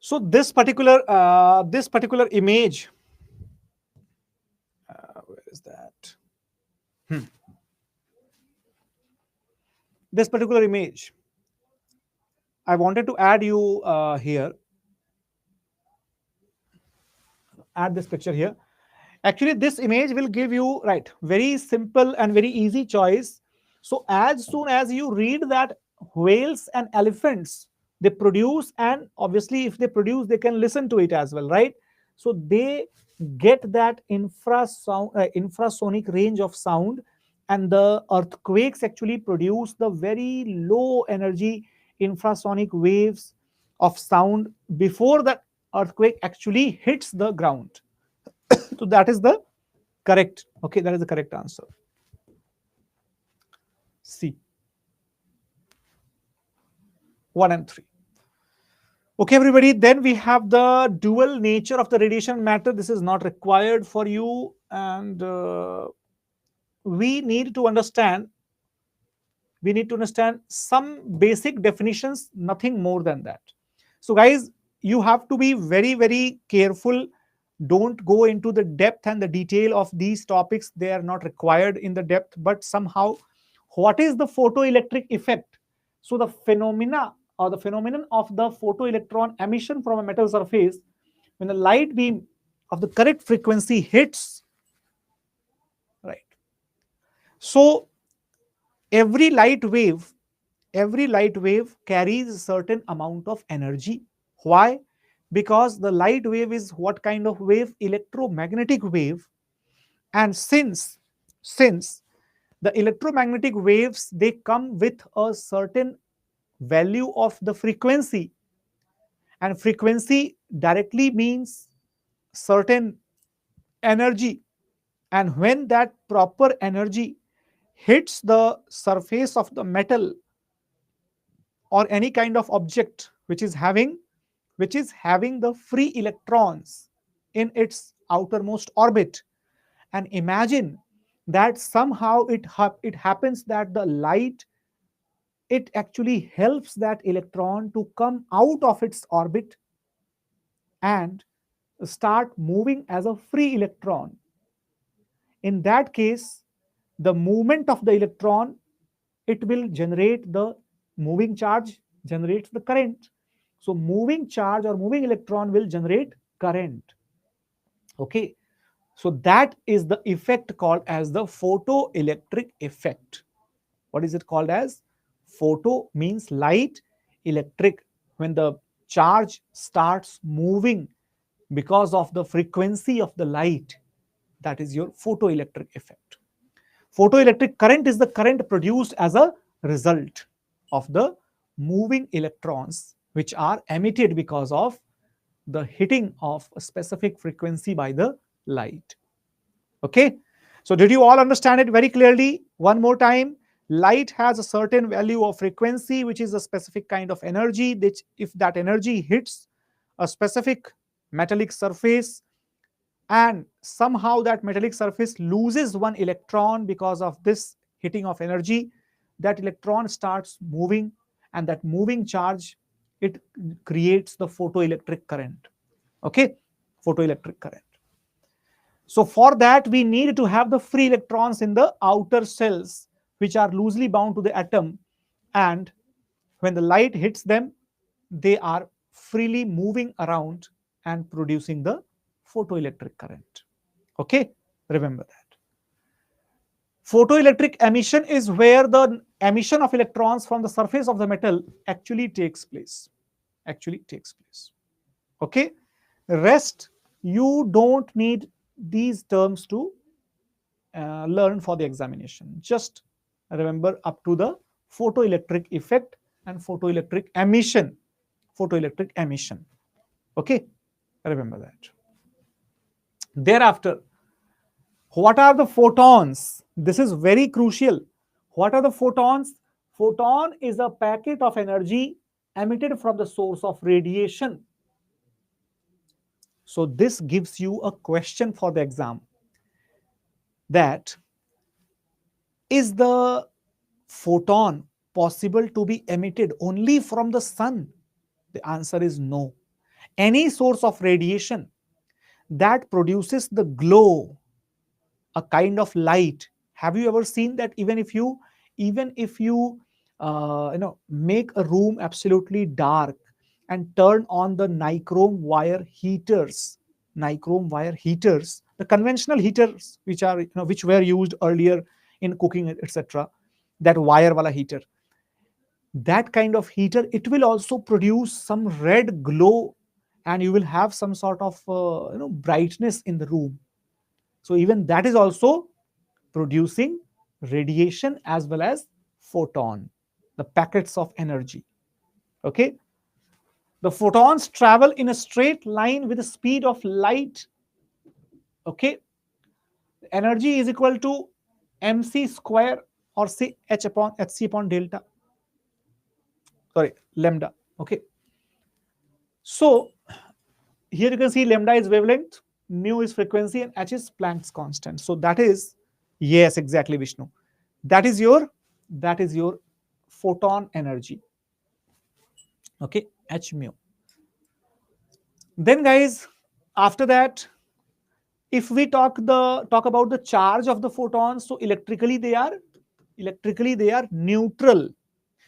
So this particular image is that? This particular image, I wanted to add you here, add this picture here. Actually, this image will give you, right, very simple and very easy choice. So as soon as you read that whales and elephants, they produce, and obviously if they produce, they can listen to it as well, right? So they get that infrasonic range of sound, and the earthquakes actually produce the very low energy infrasonic waves of sound before the earthquake actually hits the ground. So that is the correct. Okay, that is the correct answer. C. 1 and 3. Okay, everybody. Then we have the dual nature of the radiation matter. This is not required for you, and we need to understand. We need to understand some basic definitions, nothing more than that. So, guys, you have to be very, very careful. Don't go into the depth and the detail of these topics. They are not required in the depth, but somehow, what is the photoelectric effect? So the phenomena or the phenomenon of the photoelectron emission from a metal surface, when the light beam of the correct frequency hits, right? So every light wave carries a certain amount of energy. Why? Because the light wave is what kind of wave? Electromagnetic wave. And since the electromagnetic waves, they come with a certain value of the frequency, and frequency directly means certain energy, and when that proper energy hits the surface of the metal or any kind of object which is having the free electrons in its outermost orbit, and imagine that somehow it happens that the light, it actually helps that electron to come out of its orbit and start moving as a free electron. In that case, the movement of the electron, it will generate the moving charge, generates the current. So moving charge or moving electron will generate current. Okay, so that is the effect called as the photoelectric effect. What is it called as? Photo means light, electric, when the charge starts moving because of the frequency of the light, that is your photoelectric effect. Photoelectric current is the current produced as a result of the moving electrons which are emitted because of the hitting of a specific frequency by the light. Okay, so did you all understand it very clearly? One more time. Light has a certain value of frequency, which is a specific kind of energy, which if that energy hits a specific metallic surface, and somehow that metallic surface loses one electron because of this hitting of energy, that electron starts moving, and that moving charge, it creates the photoelectric current. Okay, photoelectric current. So for that, we need to have the free electrons in the outer cells, which are loosely bound to the atom, and when the light hits them, they are freely moving around and producing the photoelectric current. Okay, remember that. Photoelectric emission is where the emission of electrons from the surface of the metal actually takes place. Okay, rest, you don't need these terms to learn for the examination. Just remember up to the photoelectric effect and photoelectric emission. Okay, remember that. Thereafter, what are the photons? This is very crucial. What are the photons? Photon is a packet of energy emitted from the source of radiation. So this gives you a question for the exam, that is the photon possible to be emitted only from the sun? The answer is no. Any source of radiation that produces the glow a kind of light. Have you ever seen that even if you make a room absolutely dark and turn on the nichrome wire heaters, the conventional heaters which are which were used earlier in cooking, etc., that wire wala heater, that kind of heater, it will also produce some red glow, and you will have some sort of brightness in the room. So even that is also producing radiation as well as photon, the packets of energy. Okay, the photons travel in a straight line with the speed of light. Okay, energy is equal to mc square, or say h upon hc upon delta, sorry, lambda. Okay, so here you can see lambda is wavelength, mu is frequency, and h is Planck's constant. So that is, yes, exactly, Vishnu, that is your photon energy. Okay, h mu. Then guys, after that, if we talk about the charge of the photons, so electrically they are neutral.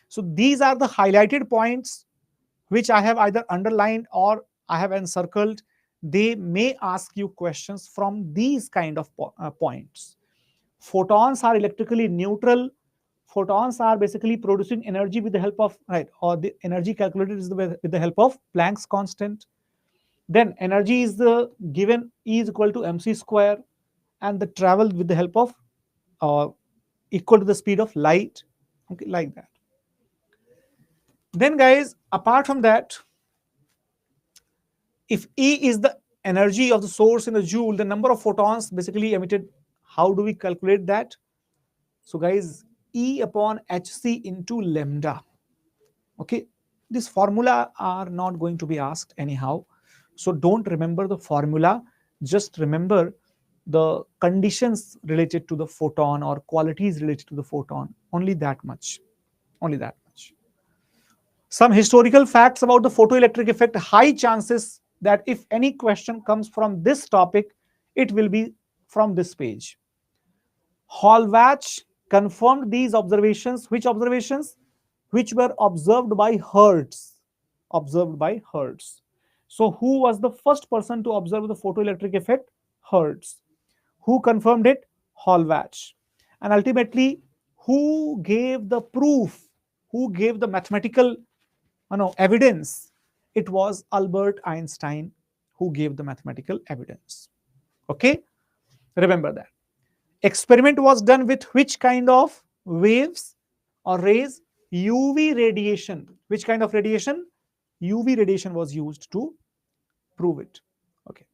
So these are the highlighted points which I have either underlined or I have encircled. They may ask you questions from these kind of points. Photons are electrically neutral. Photons are basically producing energy with the help of, right, or the energy calculated is with the help of Planck's constant. Then energy is given E is equal to mc square, and the travel with the help of equal to the speed of light. Okay, like that. Then guys, apart from that, if E is the energy of the source in a joule, the number of photons basically emitted, how do we calculate that? So guys, E upon hc into lambda. Okay, this formula are not going to be asked anyhow, so don't remember the formula, just remember the conditions related to the photon or qualities related to the photon, only that much. Some historical facts about the photoelectric effect: high chances that if any question comes from this topic, it will be from this page. Hallwach confirmed these observations. Which observations? Which were observed by Hertz. So who was the first person to observe the photoelectric effect? Hertz. Who confirmed it? Hallwach. And ultimately, who gave the proof? Who gave the mathematical evidence? It was Albert Einstein who gave the mathematical evidence. Okay, remember that. Experiment was done with which kind of waves or rays? UV radiation. Which kind of radiation? UV radiation was used to prove it. Okay.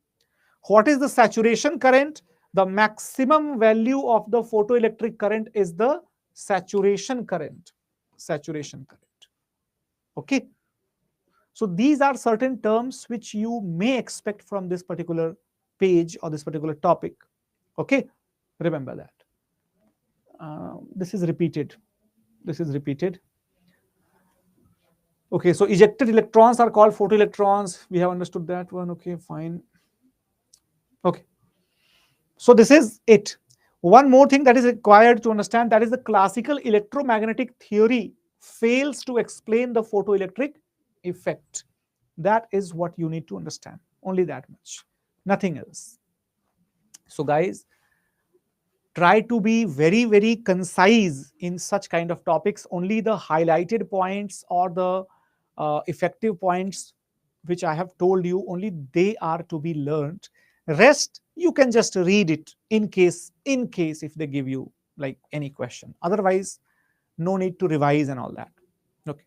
What is the saturation current? The maximum value of the photoelectric current is the saturation current. Okay. So these are certain terms which you may expect from this particular page or this particular topic. Okay, remember that. This is repeated. Okay, so ejected electrons are called photoelectrons. We have understood that one. Okay, fine. Okay, so this is it. One more thing that is required to understand, that is the classical electromagnetic theory fails to explain the photoelectric effect. That is what you need to understand. Only that much, nothing else. So guys, try to be very, very concise in such kind of topics. Only the highlighted points or the effective points which I have told you, only they are to be learned. Rest you can just read it in case if they give you like any question. Otherwise, no need to revise and all that. Okay.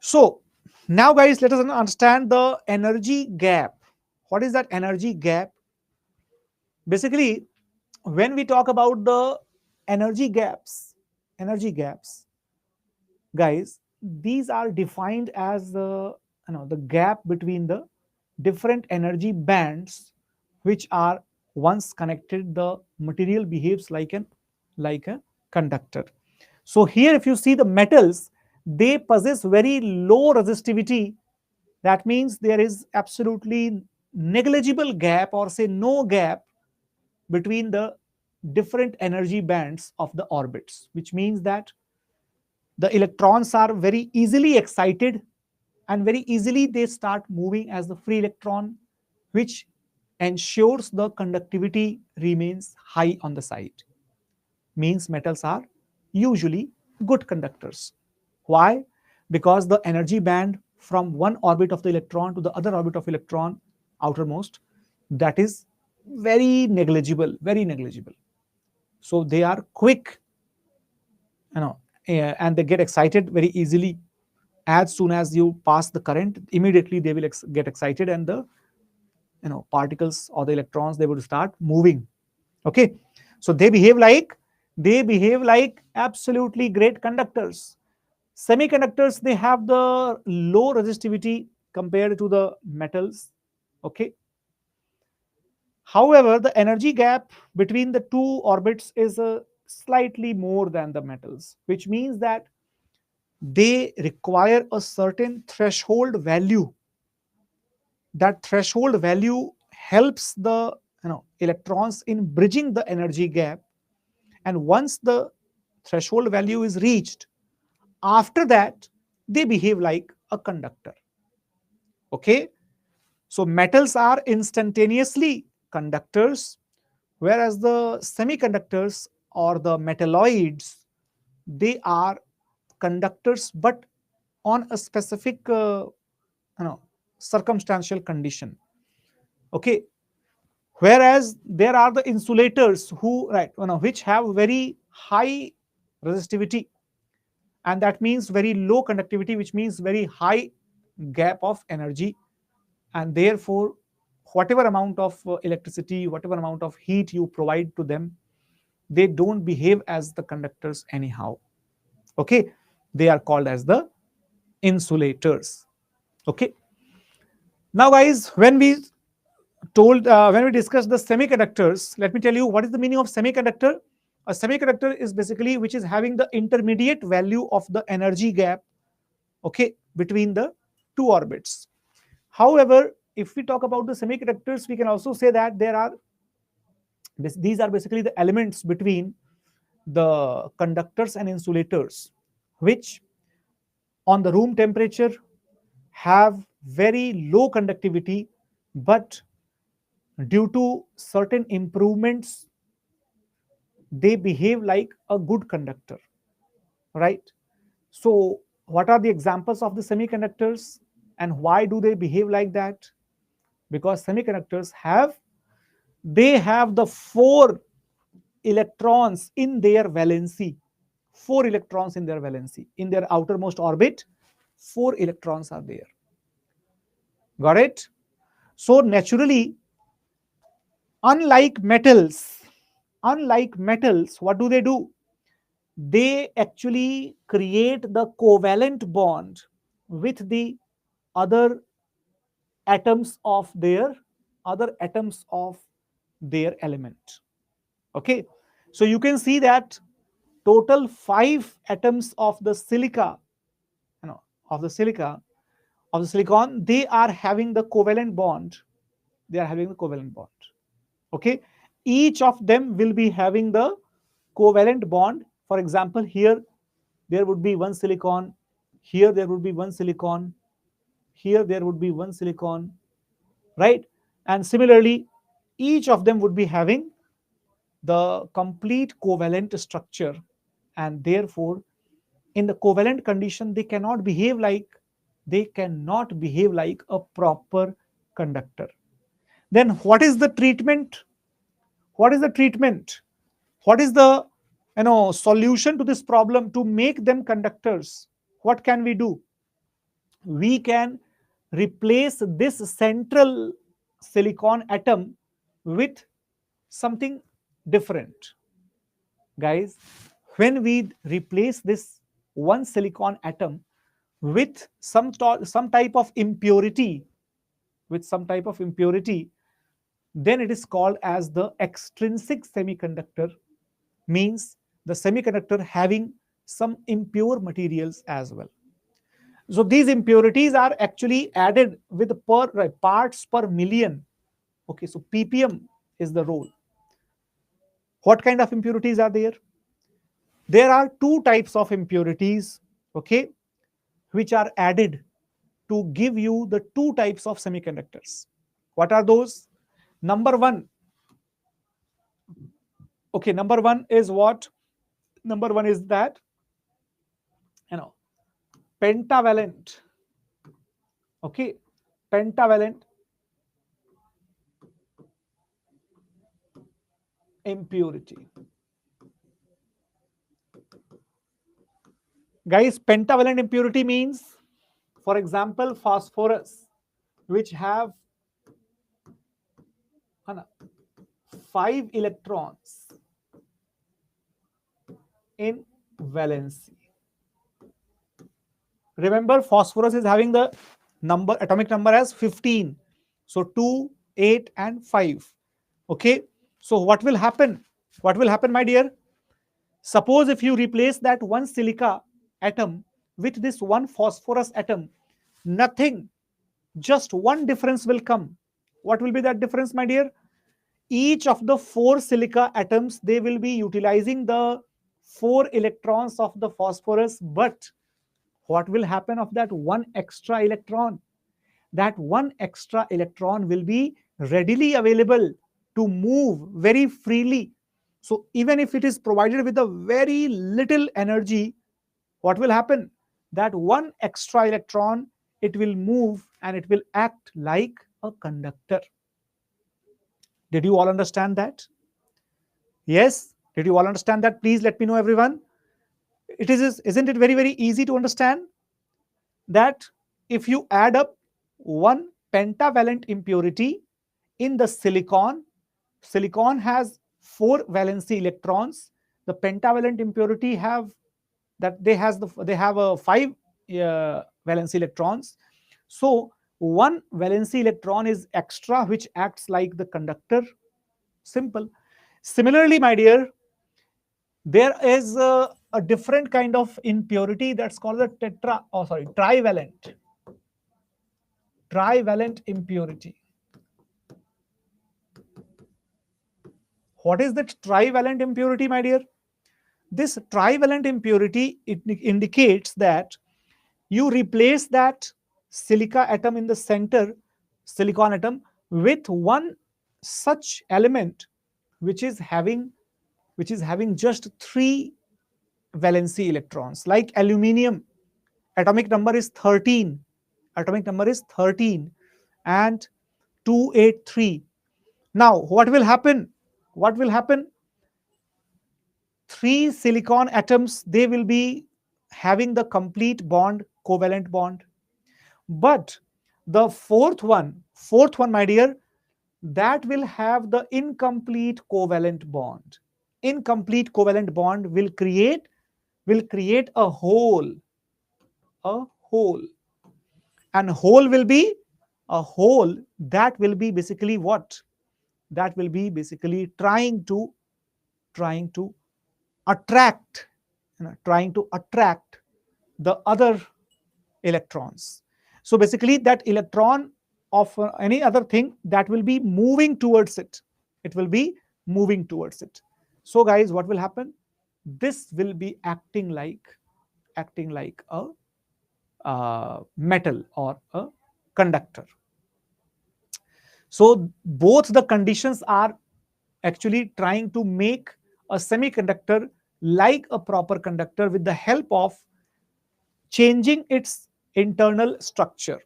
So now guys, let us understand the energy gap. What is that energy gap? Basically, when we talk about the energy gaps, guys, these are defined as the gap between the different energy bands which are once connected. The material behaves like a conductor. So here, if you see the metals, they possess very low resistivity. That means there is absolutely negligible gap, or say no gap, between the different energy bands of the orbits, which means that the electrons are very easily excited and very easily they start moving as the free electron, which ensures the conductivity remains high on the side. Means metals are usually good conductors. Why? Because the energy band from one orbit of the electron to the other orbit of electron, outermost, that is very negligible, very negligible. So they are quick, and they get excited very easily. As soon as you pass the current, immediately they will get excited, and the particles or the electrons, they would start moving. Okay, so they behave like absolutely great conductors. Semiconductors, they have the low resistivity compared to the metals. Okay, however, the energy gap between the two orbits is slightly more than the metals, which means that they require a certain threshold value. That threshold value helps the electrons in bridging the energy gap, and once the threshold value is reached, after that they behave like a conductor. Okay, so metals are instantaneously conductors, whereas the semiconductors or the metalloids, they are conductors but on a specific circumstantial condition. Okay, whereas there are the insulators who which have very high resistivity, and that means very low conductivity, which means very high gap of energy, and therefore whatever amount of electricity, whatever amount of heat you provide to them, they don't behave as the conductors anyhow. Okay, they are called as the insulators. Okay, now guys, when we discussed the semiconductors, let me tell you what is the meaning of semiconductor. A semiconductor is basically which is having the intermediate value of the energy gap, okay, between the two orbits. However, if we talk about the semiconductors, we can also say that these are basically the elements between the conductors and insulators, which on the room temperature have very low conductivity, but due to certain improvements, they behave like a good conductor, right? So what are the examples of the semiconductors and why do they behave like that? Because semiconductors have the 4 electrons in their valency. 4 electrons in their valency. In their outermost orbit, 4 electrons are there. Got it? So naturally, unlike metals, what do? They actually create the covalent bond with the other atoms of their element. Okay, so you can see that total 5 atoms of the silica, of the silicon, they are having the covalent bond. Okay, each of them will be having the covalent bond. For example, here there would be one silicon, here there would be one silicon, here there would be one silicon, right? And similarly, each of them would be having the complete covalent structure, and therefore in the covalent condition they cannot behave like a proper conductor. Then what is the treatment? What is the solution to this problem to make them conductors? What can we do? We can replace this central silicon atom with something different. Guys, when we replace this one silicon atom with some type of impurity, then it is called as the extrinsic semiconductor. Means the semiconductor having some impure materials as well. So these impurities are actually added with parts per million. Okay, so ppm is the role. What kind of impurities are there? There are two types of impurities, okay, which are added to give you the two types of semiconductors. What are those? Number one, okay, number one is what? Number one is that, you know, pentavalent, okay, pentavalent impurity. Guys, pentavalent impurity means, for example, phosphorus, which have 5 electrons in valency. Remember, phosphorus is having the number, atomic number as 15. So 2, 8, and 5. Okay. So what will happen? What will happen, my dear? Suppose if you replace that one silica atom with this one phosphorus atom, nothing, just one difference will come. What will be that difference, my dear? Each of the 4 silica atoms, they will be utilizing the 4 electrons of the phosphorus, but what will happen of that one extra electron? That one extra electron will be readily available to move very freely. So even if it is provided with a very little energy, what will happen? That one extra electron, it will move and it will act like a conductor. Did you all understand that? Yes? Did you all understand that? Please let me know, everyone. Isn't it very, very easy to understand that if you add up one pentavalent impurity in the silicon, silicon has 4 valency electrons. The pentavalent impurity have that they have a 5 valency electrons. So one valency electron is extra, which acts like the conductor. Simple. Similarly, my dear, there is a different kind of impurity that's called the trivalent impurity. What is the trivalent impurity, my dear? This trivalent impurity, it indicates that you replace that silica atom in the center, silicon atom, with one such element which is having just 3 valency electrons. Like aluminium, atomic number is 13. Atomic number is 13 and 283. Now, what will happen? What will happen? 3 silicon atoms, they will be having the complete bond, covalent bond. But the fourth one, my dear, that will have the incomplete covalent bond. Incomplete covalent bond will create a hole. A hole. And hole will be a hole that will be basically what? That will be basically trying to attract, the other electrons. So basically that electron of any other thing that will be moving towards it. It will be moving towards it. So guys, what will happen? This will be acting like a metal or a conductor. So both the conditions are actually trying to make a semiconductor like a proper conductor with the help of changing its internal structure.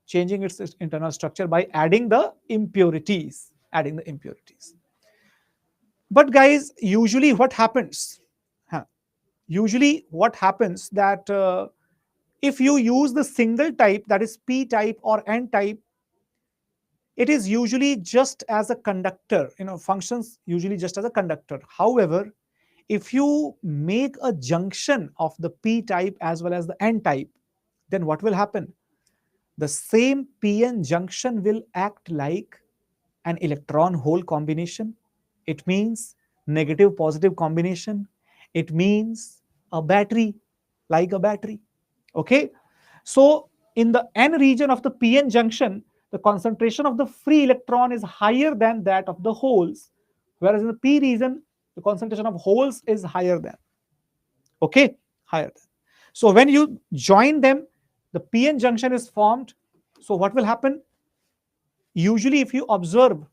Changing its internal structure by adding the impurities. But guys, usually what happens? Usually what happens that if you use the single type, that is P type or N type, it is usually just as a conductor, functions usually just as a conductor. However, if you make a junction of the P type as well as the N type, then what will happen? The same PN junction will act like an electron hole combination. It means negative positive combination. It means a battery, like a battery. Okay. So in the N region of the PN junction, the concentration of the free electron is higher than that of the holes, whereas in the P region, The concentration of holes is higher than. Okay, higher than. So when you join them, the p-n junction is formed. So what will happen? Usually, if you observe,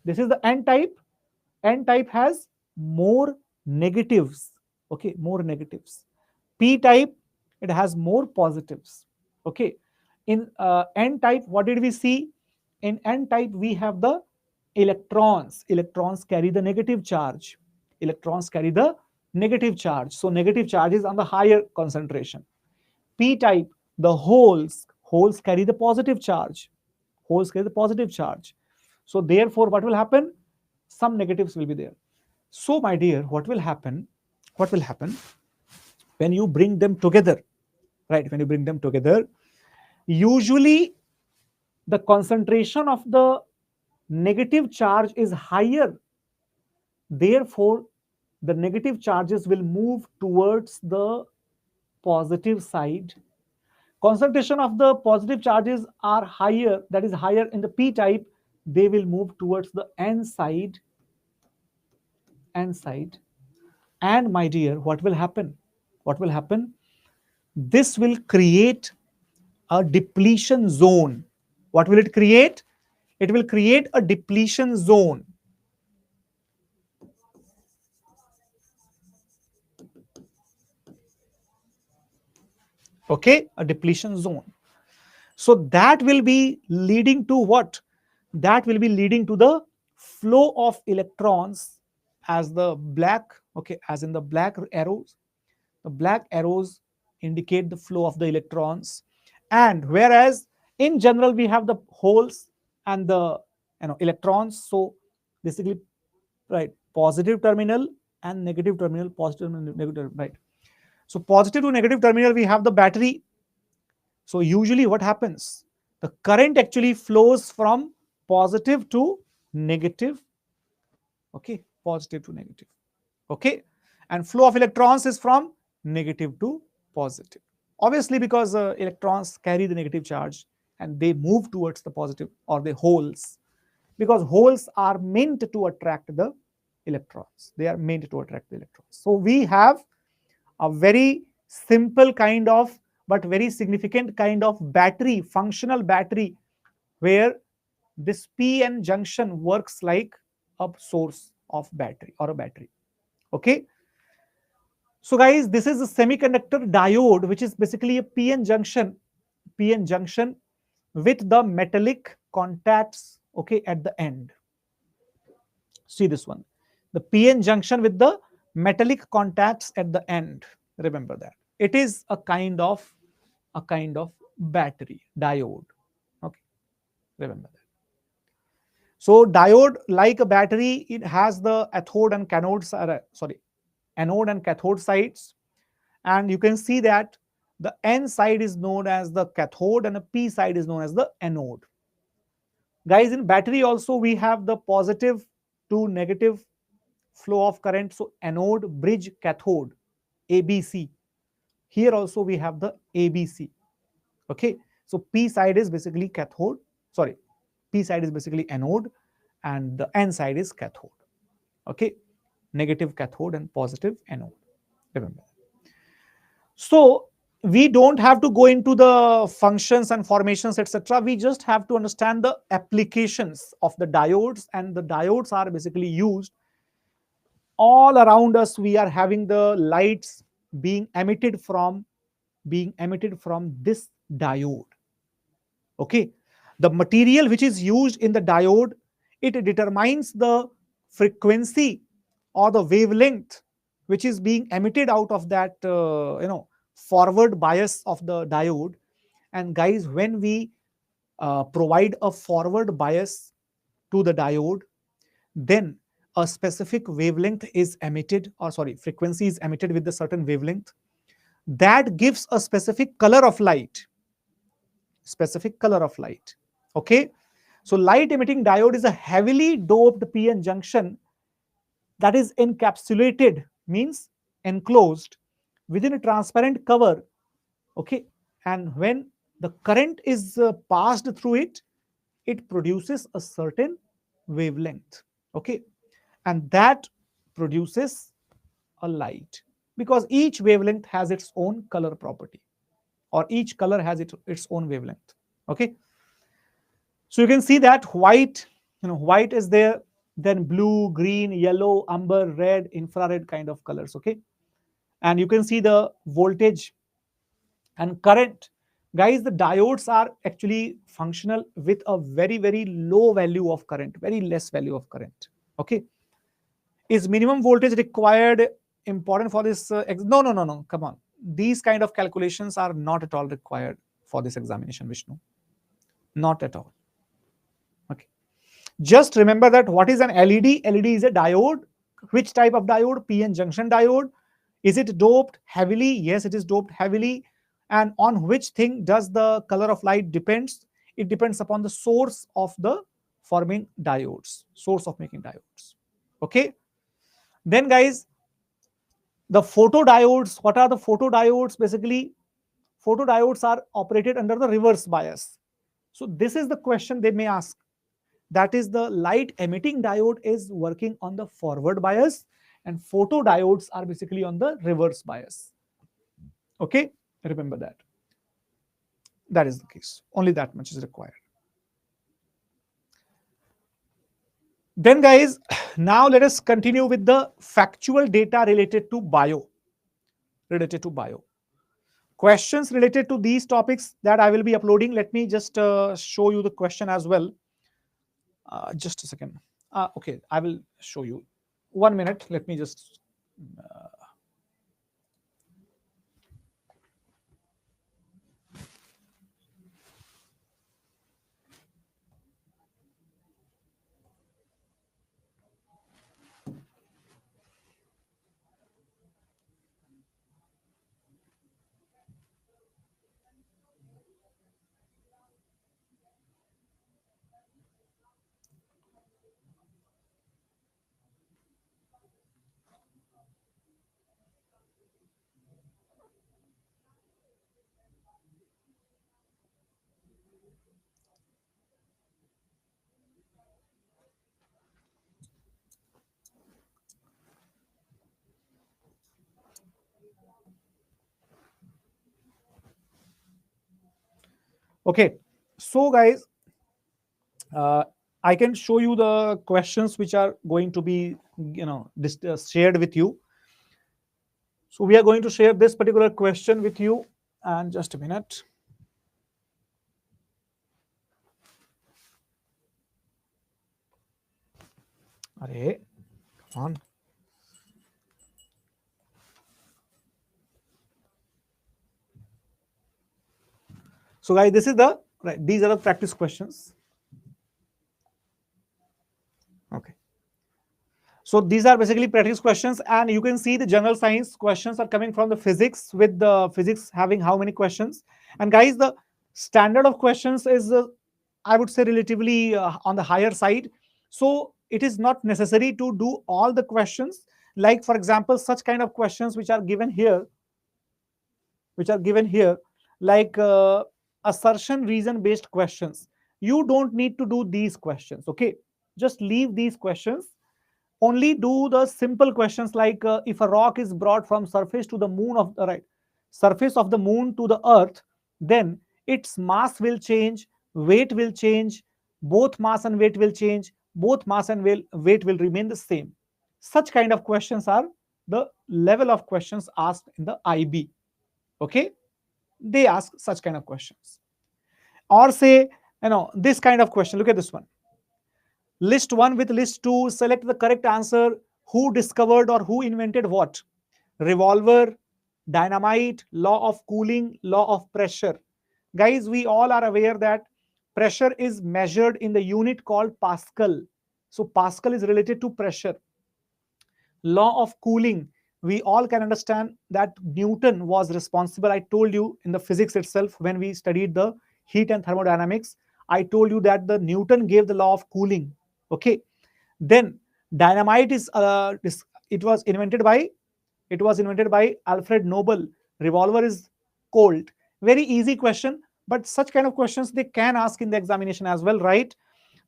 this is the n type. N type has more negatives. Okay, more negatives. P type, it has more positives. Okay, in n type, what did we see? In n type, we have the electrons. Electrons carry the negative charge. Electrons carry the negative charge. So negative charge is on the higher concentration. P type, the holes carry the positive charge. Holes carry the positive charge. So therefore, what will happen? Some negatives will be there. So my dear, what will happen? What will happen when you bring them together? Right? When you bring them together, usually the concentration of the negative charge is higher. Therefore, the negative charges will move towards the positive side. Concentration of the positive charges are higher, that is higher in the p type, they will move towards the n side. And my dear, what will happen? What will happen? This will create a depletion zone. What will it create? It will create a depletion zone. Okay, a depletion zone. So that will be leading to what? That will be leading to the flow of electrons as the black, okay, as in the black arrows. The black arrows indicate the flow of the electrons. And whereas in general we have the holes and the electrons. So basically, right, positive terminal and negative terminal, positive and negative, right? So positive to negative terminal, we have the battery. So usually what happens? The current actually flows from positive to negative. Okay, positive to negative. Okay, and flow of electrons is from negative to positive. Obviously, because electrons carry the negative charge and they move towards the positive, or the holes, because holes are meant to attract the electrons. They are meant to attract the electrons. So we have a very simple kind of, but very significant kind of battery, functional battery, where this p-n junction works like a source of battery or a battery. Okay. So guys, this is a semiconductor diode, which is basically a p-n junction with the metallic contacts, okay, at the end. See this one, the p-n junction with the metallic contacts at the end. Remember that it is a kind of battery diode. Okay, remember that. So diode, like a battery, it has the anode and cathode sides, and you can see that the n side is known as the cathode and the p side is known as the anode. Guys, in battery also we have the positive to negative flow of current. So anode, bridge, cathode, ABC. Here also we have the ABC. Okay, so p side is basically cathode, p side is basically anode, and the n side is cathode. Okay, negative cathode and positive anode. Remember. So we don't have to go into the functions and formations, etc. We just have to understand the applications of the diodes, and the diodes are basically used all around us. We are having the lights being emitted from this diode. Okay, the material which is used in the diode, it determines the frequency or the wavelength which is being emitted out of that forward bias of the diode. And guys, when we provide a forward bias to the diode, then a specific wavelength is emitted, or frequency is emitted with a certain wavelength that gives a specific color of light. Okay, so light emitting diode is a heavily doped p-n junction that is encapsulated, means enclosed, within a transparent cover. Okay, and when the current is passed through it, it produces a certain wavelength. Okay, and that produces a light, because each wavelength has its own color property, or each color has its own wavelength. Okay, so you can see that white, white is there, then blue, green, yellow, amber, red, infrared kind of colors. Okay, and you can see the voltage and current. Guys, the diodes are actually functional with a very, very low value of current, very less value of current. Okay, is minimum voltage required important for this? No, no, no, no. Come on. These kind of calculations are not at all required for this examination, Vishnu. Not at all. Okay. Just remember that what is an LED? LED is a diode. Which type of diode? PN junction diode. Is it doped heavily? Yes, it is doped heavily. And on which thing does the color of light depends? It depends upon the source of the forming diodes, source of making diodes. Okay. Then guys, the photodiodes, what are the photodiodes? Basically, photodiodes are operated under the reverse bias. So this is the question they may ask. That is, the light emitting diode is working on the forward bias, and photodiodes are basically on the reverse bias. Okay, remember that. That is the case. Only that much is required. Then guys, now let us continue with the factual data related to bio. Questions related to these topics that I will be uploading. Let me just show you the question as well. Just a second. Okay, I will show you. 1 minute. Let me just. Okay, so guys, I can show you the questions which are going to be, shared with you. So we are going to share this particular question with you, and just a minute. Arey, come on. So guys, this is the right. These are the practice questions. Okay. So these are basically practice questions, and you can see the general science questions are coming from the physics, with the physics having how many questions. And guys, the standard of questions is, I would say, relatively on the higher side. So it is not necessary to do all the questions. Like, for example, such kind of questions which are given here, like assertion reason based questions. You don't need to do these questions. Okay, just leave these questions. Only do the simple questions like if a rock is brought from surface to the moon of the surface of the moon to the earth, then its mass will change, weight will change, both mass and weight will change, both mass and weight will remain the same. Such kind of questions are the level of questions asked in the IB. Okay, they ask such kind of questions. Or say, this kind of question. Look at this one. List 1 with list 2, select the correct answer. Who discovered or who invented what? Revolver, dynamite, law of cooling, law of pressure. Guys, we all are aware that pressure is measured in the unit called Pascal. So Pascal is related to pressure. Law of cooling, we all can understand that Newton was responsible. I told you in the physics itself, when we studied the heat and thermodynamics, I told you that the Newton gave the law of cooling. Okay, then dynamite is it was invented by Alfred Nobel. Revolver is Colt. Very easy question, but such kind of questions they can ask in the examination as well, right?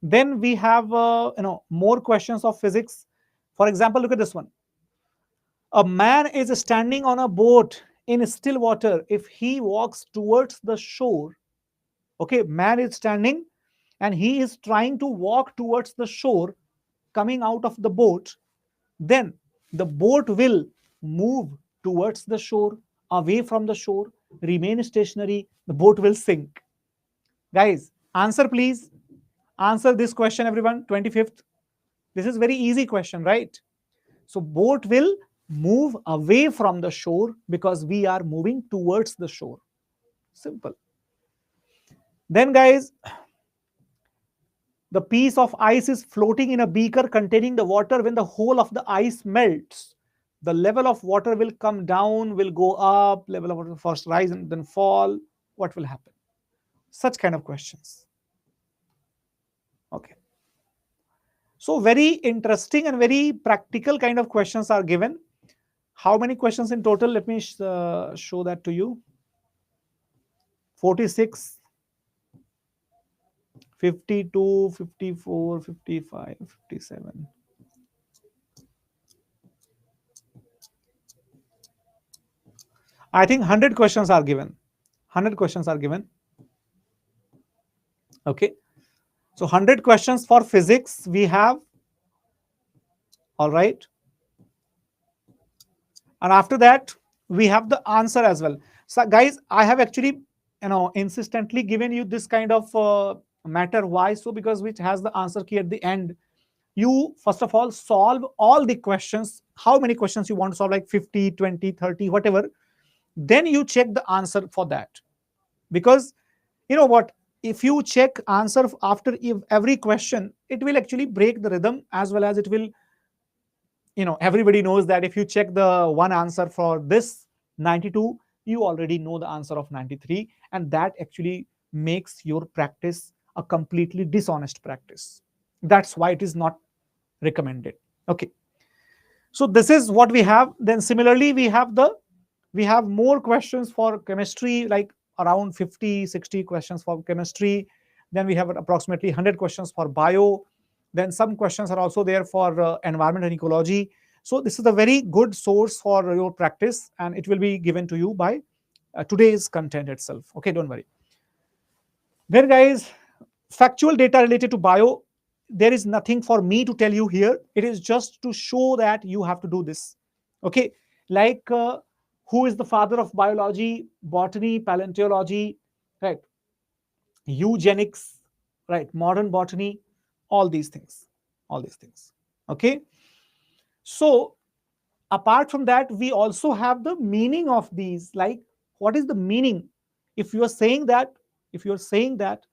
Then we have more questions of physics. For example, look at this one. A man is standing on a boat in still water. If he walks towards the shore, okay, man is standing and he is trying to walk towards the shore coming out of the boat, then the boat will move towards the shore, away from the shore, remain stationary, the boat will sink. Guys, answer please. Answer this question, everyone. 25th. This is very easy question, right? So boat will move away from the shore because we are moving towards the shore. Simple. Then guys, the piece of ice is floating in a beaker containing the water. When the whole of the ice melts, the level of water will come down, will go up, level of water first rise and then fall. What will happen? Such kind of questions. Okay. So very interesting and very practical kind of questions are given. How many questions in total? Let me show that to you. 46, 52, 54, 55, 57. I think 100 questions are given. 100 questions are given. Okay. So 100 questions for physics we have. All right. And after that, we have the answer as well. So guys, I have actually, insistently given you this kind of matter. Why? So because which has the answer key at the end. You first of all solve all the questions. How many questions you want to solve, like 50, 20, 30, whatever. Then you check the answer for that. Because you know what? If you check answer after every question, it will actually break the rhythm, as well as it will, everybody knows that if you check the one answer for this 92, you already know the answer of 93, and that actually makes your practice a completely dishonest practice. That's why it is not recommended. Okay, so this is what we have. Then similarly, we have more questions for chemistry, like around 50, 60 questions for chemistry. Then we have approximately 100 questions for bio. Then some questions are also there for environment and ecology. So this is a very good source for your practice, and it will be given to you by today's content itself. Okay, don't worry. Then guys, factual data related to bio, there is nothing for me to tell you here. It is just to show that you have to do this. Okay, like who is the father of biology, botany, paleontology, right? Eugenics, right? Modern botany, all these things, all these things. Okay, so apart from that, we also have the meaning of these. Like, what is the meaning? If you are saying that, if you are saying that,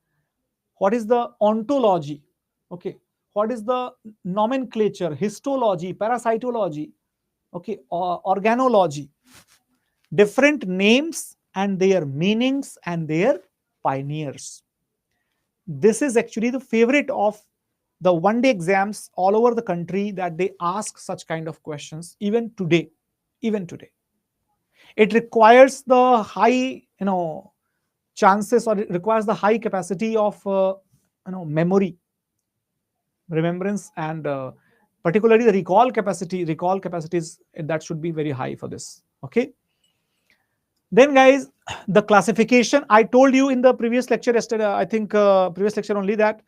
what is the ontology? Okay, what is the nomenclature, histology, parasitology, okay, or organology? Different names and their meanings and their pioneers. This is actually the favorite of the one-day exams all over the country, that they ask such kind of questions even today. Even today, it requires the high, chances, or it requires the high capacity of memory, remembrance, and particularly the recall capacities, that should be very high for this. Okay, then guys, the classification, I told you in the previous lecture yesterday, I think previous lecture only, that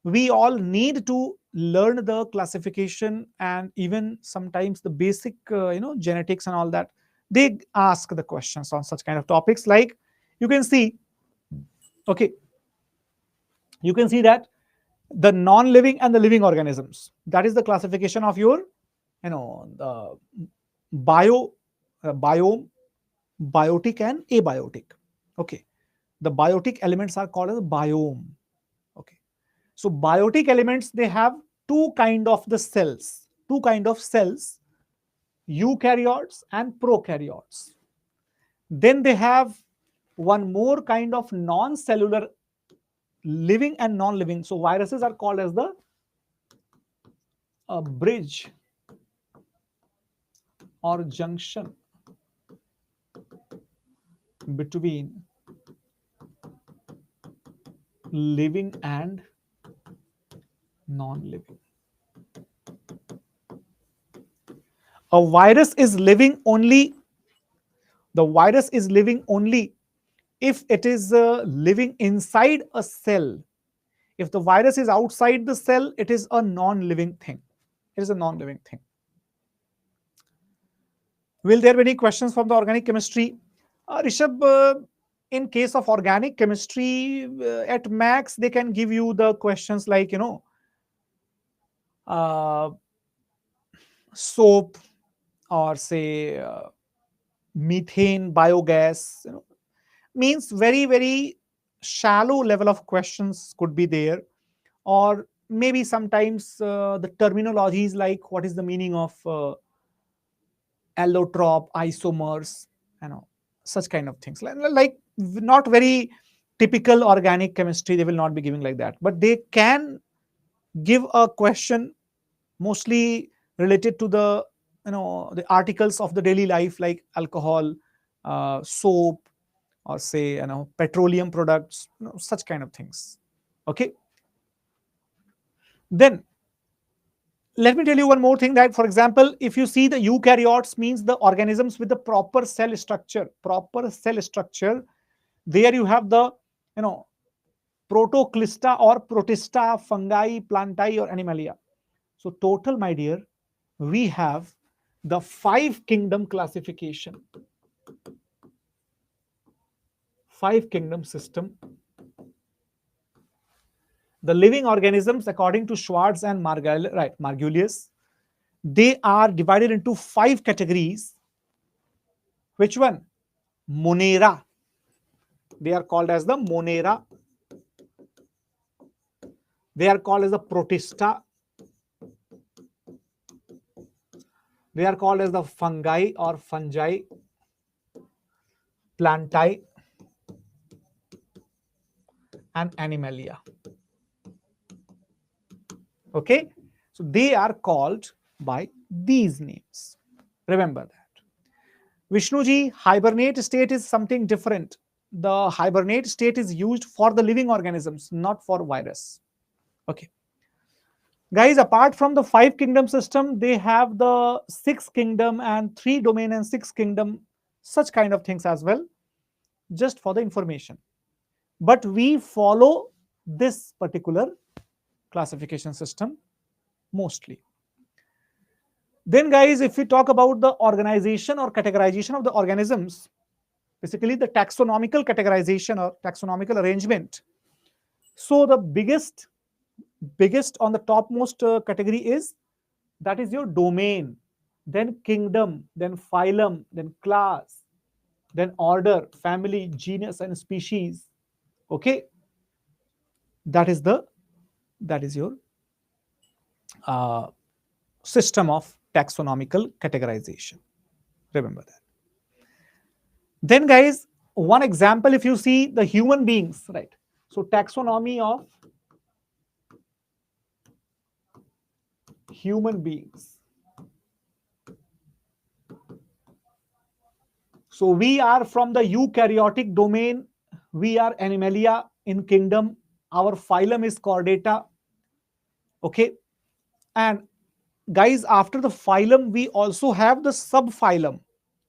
we all need to learn the classification, and even sometimes the basic genetics and all that. They ask the questions on such kind of topics. Like, you can see, okay, you can see that the non-living and the living organisms, that is the classification of your, the bio biome, biotic and abiotic. Okay, the biotic elements are called as biome. Okay, so biotic elements, they have two kind of cells, eukaryotes and prokaryotes. Then they have one more kind of non-cellular, living and non-living. So viruses are called as the bridge or junction between living and non-living. A virus is living only, the virus is living only if it is living inside a cell. If the virus is outside the cell, it is a non-living thing. It is a non-living thing. Will there be any questions from the organic chemistry? Rishabh, in case of organic chemistry, at max, they can give you the questions like, uh, soap, or say methane, biogas, means very, very shallow level of questions could be there. Or maybe sometimes the terminologies like what is the meaning of allotrop, isomers, such kind of things. Like not very typical organic chemistry, they will not be giving like that. But they can give a question mostly related to the articles of the daily life, like alcohol, soap, or say petroleum products, such kind of things. Okay. Then let me tell you one more thing, that for example, if you see the eukaryotes, means the organisms with the proper cell structure, there you have the protoclista or protista, fungi, plantae, or animalia. So total, my dear, we have the 5 kingdom classification, 5 kingdom system. The living organisms, according to Schwartz and Margulies, they are divided into 5 categories. Which one? Monera. They are called as the Monera. They are called as the Protista. They are called as the fungi or fungi, plantae, and animalia. Okay, so they are called by these names. Remember that. Vishnuji, hibernate state is something different. The hibernate state is used for the living organisms, not for virus. Okay. Guys, apart from the 5 kingdom system, they have the 6 kingdom and 3 domain and 6 kingdom, such kind of things as well, just for the information. But we follow this particular classification system mostly. Then guys, if we talk about the organization or categorization of the organisms, basically the taxonomical categorization or taxonomical arrangement. So the biggest on the topmost category is, that is your domain, then kingdom, then phylum, then class, then order, family, genus, and species. Okay, that is your system of taxonomical categorization. Remember that. Then guys, one example, if you see the human beings, right? So taxonomy of human beings. So we are from the eukaryotic domain. We are Animalia in kingdom. Our phylum is Chordata. Okay. And guys, after the phylum, we also have the subphylum.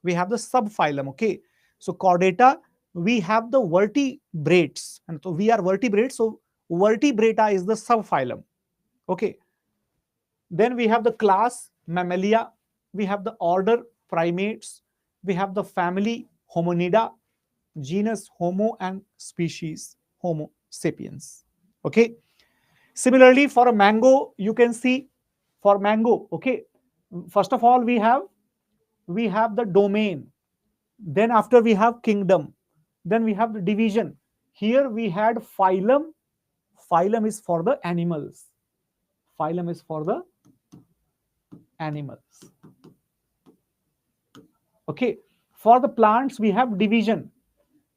We have the subphylum. Okay. So Chordata, we have the vertebrates. And so we are vertebrates. So vertebrata is the subphylum. Okay. Then we have the class, Mammalia. We have the order, primates. We have the family, Hominida, genus, Homo, and species, Homo sapiens. Okay. Similarly, for a mango, you can see for mango, okay. First of all, we have the domain. Then after we have kingdom. Then we have the division. Here we had phylum. Phylum is for the animals. Phylum is for the animals. Okay. For the plants, we have division.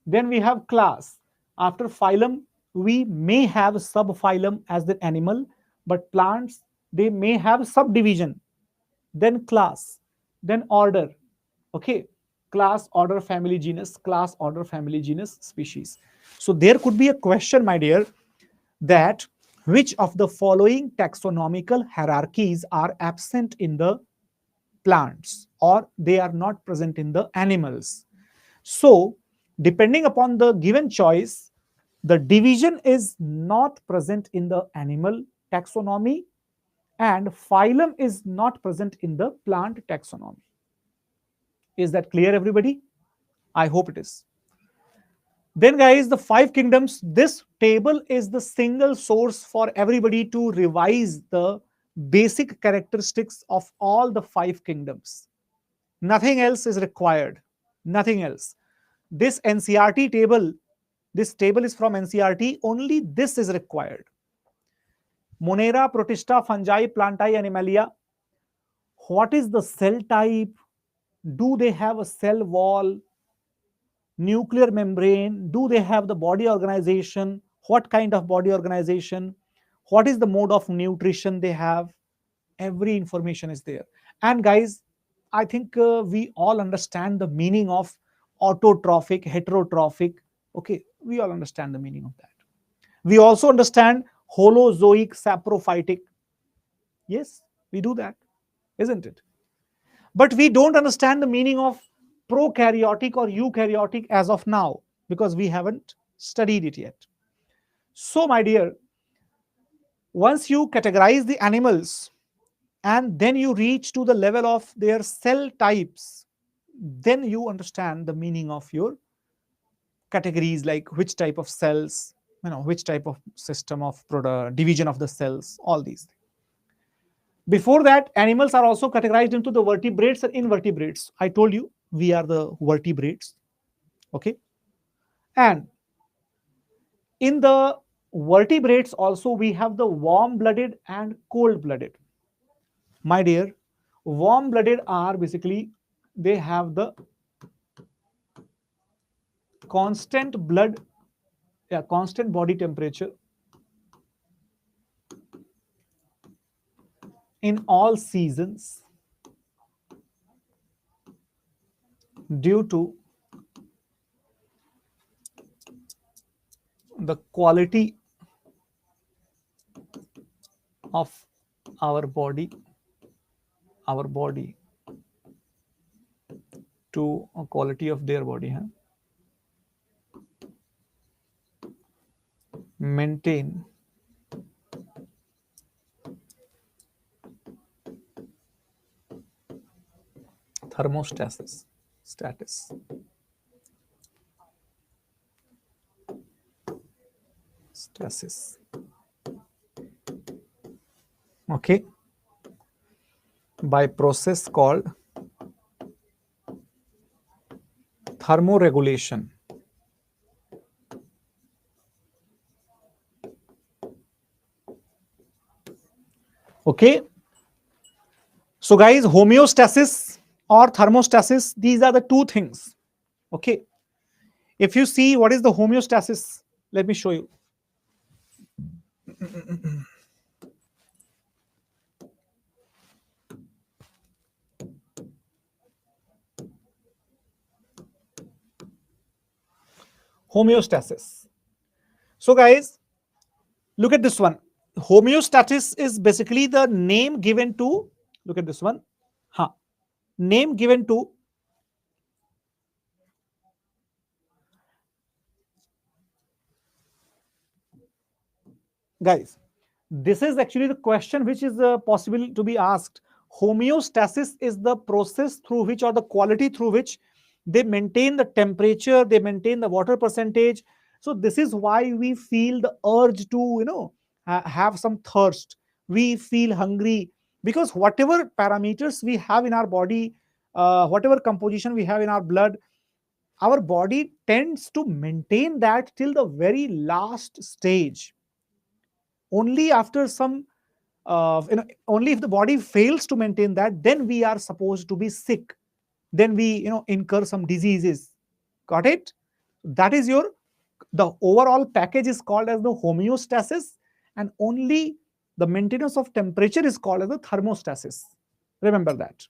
Then we have class. After phylum, we may have subphylum as the animal, but plants, they may have subdivision. Then class, then order. Okay. Class, order, family, genus, class, order, family, genus, species. So there could be a question, my dear, that which of the following taxonomical hierarchies are absent in the plants, or they are not present in the animals. So depending upon the given choice, the division is not present in the animal taxonomy and phylum is not present in the plant taxonomy. Is that clear, everybody? I hope it is. Then guys, the 5 kingdoms, this table is the single source for everybody to revise the basic characteristics of all the 5 kingdoms. Nothing else is required. Nothing else. This NCRT table, this table is from NCRT, only this is required. Monera, Protista, Fungi, Plantae, Animalia. What is the cell type? Do they have a cell wall? Nuclear membrane? Do they have the body organization? What kind of body organization? What is the mode of nutrition they have? Every information is there. And guys, I think we all understand the meaning of autotrophic, heterotrophic. Okay, we all understand the meaning of that. We also understand holozoic, saprophytic. Yes, we do that, isn't it? But we don't understand the meaning of prokaryotic or eukaryotic as of now, because we haven't studied it yet. So my dear, once you categorize the animals and then you reach to the level of their cell types, then you understand the meaning of your categories, like which type of cells, which type of system of division of the cells, all these things. Before that, animals are also categorized into the vertebrates and invertebrates. I told you we are the vertebrates. Okay. And in the vertebrates also we have the warm-blooded and cold-blooded. My dear, warm-blooded are basically, they have the constant body temperature in all seasons due to the quality of our body to a quality of their body, maintain thermostasis status. Stasis. Okay, by process called thermoregulation. Okay, so guys, homeostasis or thermostasis, these are the two things. Okay, if you see what is the homeostasis, let me show you. Homeostasis. So guys, look at this one. Homeostasis is basically the name given to, look at this one, name given to guys, this is actually the question which is possible to be asked. Homeostasis is the process through which, or the quality through which, they maintain the temperature, they maintain the water percentage. So this is why we feel the urge to have some thirst, we feel hungry, because whatever parameters we have in our body, whatever composition we have in our blood, our body tends to maintain that till the very last stage. Only after some only if the body fails to maintain that, then we are supposed to be sick, then we incur some diseases. Got it? That is the overall package is called as the homeostasis, and only the maintenance of temperature is called as the thermostasis. Remember that.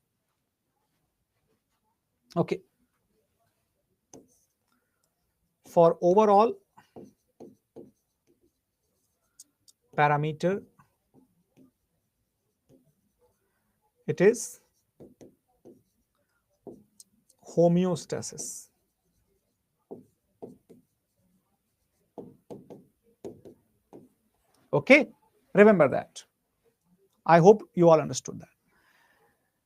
Okay, for overall parameter, it is homeostasis. Okay, remember that. I hope you all understood that.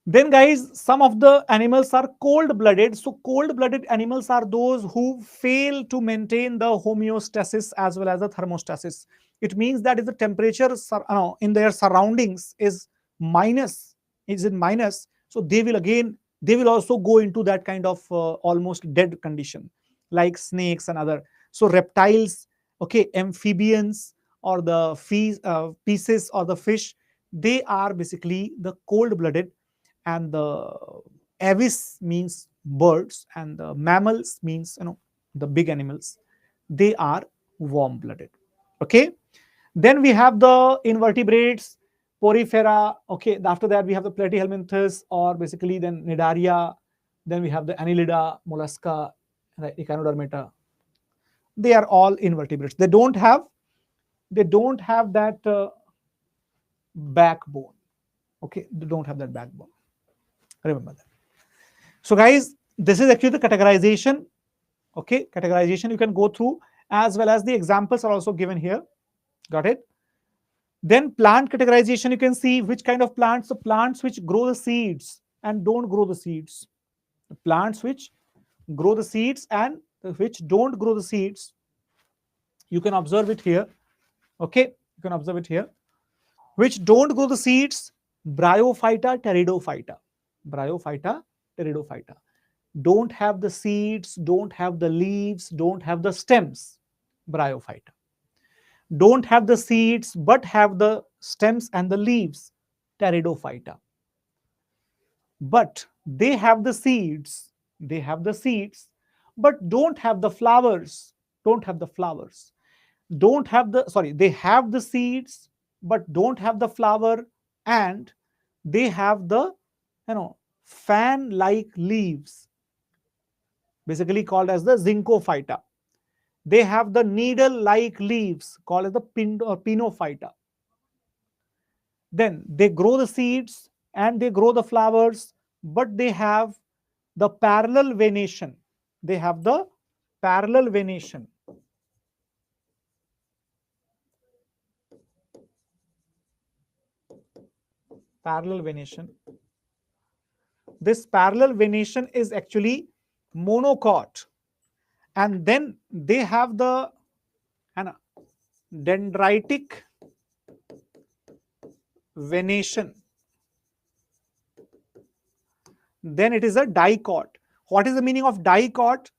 Then guys, some of the animals are cold-blooded. So cold-blooded animals are those who fail to maintain the homeostasis as well as the thermostasis. It means that if the temperature in their surroundings is in minus, so they will also go into that kind of almost dead condition, like snakes and other. So reptiles, okay, amphibians, or the pieces or the fish, they are basically the cold-blooded, and the avis means birds, and the mammals means the big animals, they are warm blooded. Okay, then we have the invertebrates, porifera. Okay, after that we have the platyhelminthes, or basically then nidaria. Then we have the annelida, mollusca, right, echinodermata. They are all invertebrates. They don't have that backbone. Okay, they don't have that backbone. Remember that. So guys, this is actually the categorization. Okay, categorization you can go through, as well as the examples are also given here. Got it? Then plant categorization, you can see which kind of plants. So plants which grow the seeds and don't grow the seeds. The plants which grow the seeds and which don't grow the seeds. You can observe it here. Okay, you can observe it here. Which don't grow the seeds: Bryophyta, Pteridophyta. Bryophyta, Pteridophyta. Don't have the seeds, don't have the leaves, don't have the stems. Bryophyta. Don't have the seeds but have the stems and the leaves. Pteridophyta. But they have the seeds, but don't have the flowers. Don't have the flowers. Don't have the, sorry, they have the seeds but don't have the flower, and they have the fan like leaves, basically called as the zincophyta. They have the needle like leaves called as the pinophyta. Then they grow the seeds and they grow the flowers, but they have the parallel venation. They have the parallel venation. Parallel venation. This parallel venation is actually monocot. And then they have the dendritic venation. Then it is a dicot. What is the meaning of dicot?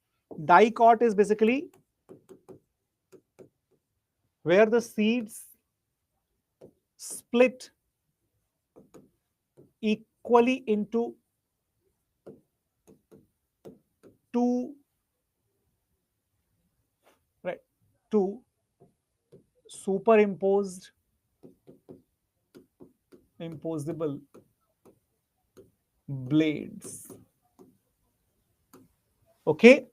Dicot is basically where the seeds split equally into two superimposed imposable blades. Okay,